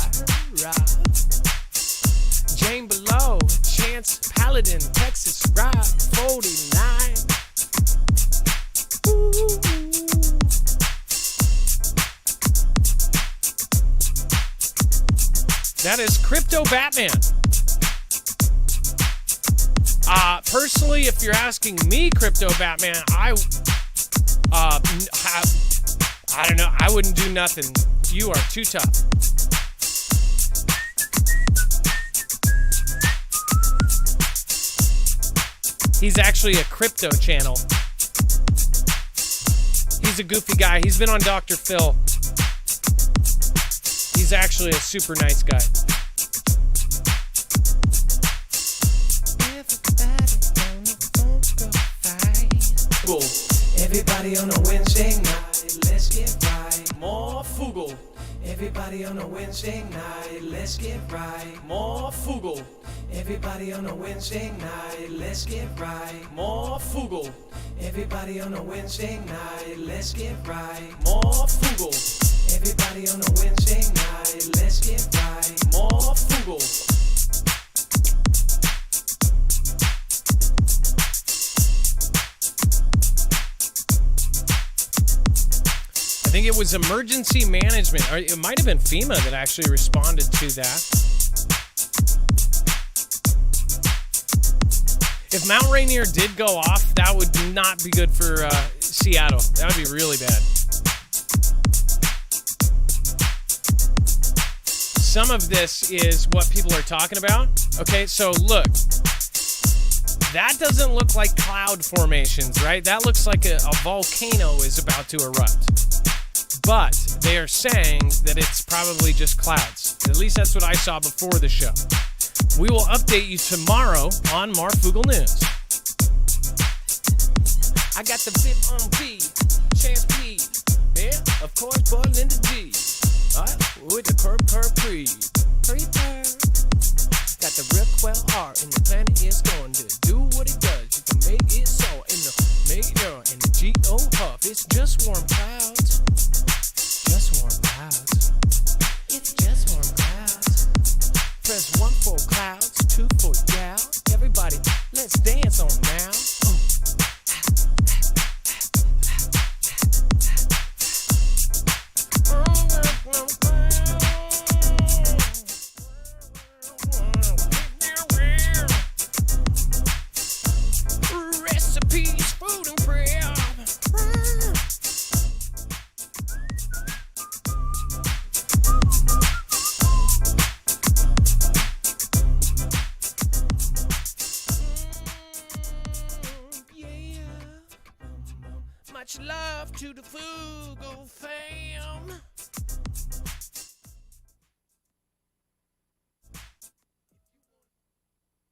Jane Below, Chance Paladin, Texas Ride 49. Ooh. That is Crypto Batman. Personally, if you're asking me, Crypto Batman, I don't know. I wouldn't do nothing. You are too tough. He's actually a crypto channel. He's a goofy guy. He's been on Dr. Phil. He's actually a super nice guy. Everybody on a Wednesday night, let's get right, Marfoogle. Everybody on a Wednesday night, let's get right, Marfoogle. Everybody on a Wednesday night, let's get right, Marfoogle. Everybody on a Wednesday night, let's get right, Marfoogle. Everybody on a Wednesday night, let's get right, Marfoogle. I think it was emergency management, or it might have been FEMA that actually responded to that. If Mount Rainier did go off, that would not be good for Seattle. That would be really bad. Some of this is what people are talking about. Okay, so look. That doesn't look like cloud formations, right? That looks like a volcano is about to erupt. But they are saying that it's probably just clouds. At least that's what I saw before the show. We will update you tomorrow on Marfoogle News. I got the VIP on B, Chance P, yeah, of course, Bud Linda G. Alright, with the curb pre. Creeper. Got the rip well hard, and the planet is going to do what it does. You can make it so in the major and the G-O huff. It's just warm clouds. Just warm clouds. It's just warm clouds. Press 1 for clouds, two for yeah. Everybody, let's dance on now. Recipes, food and prep. Yeah. Much love to the Fugle fam.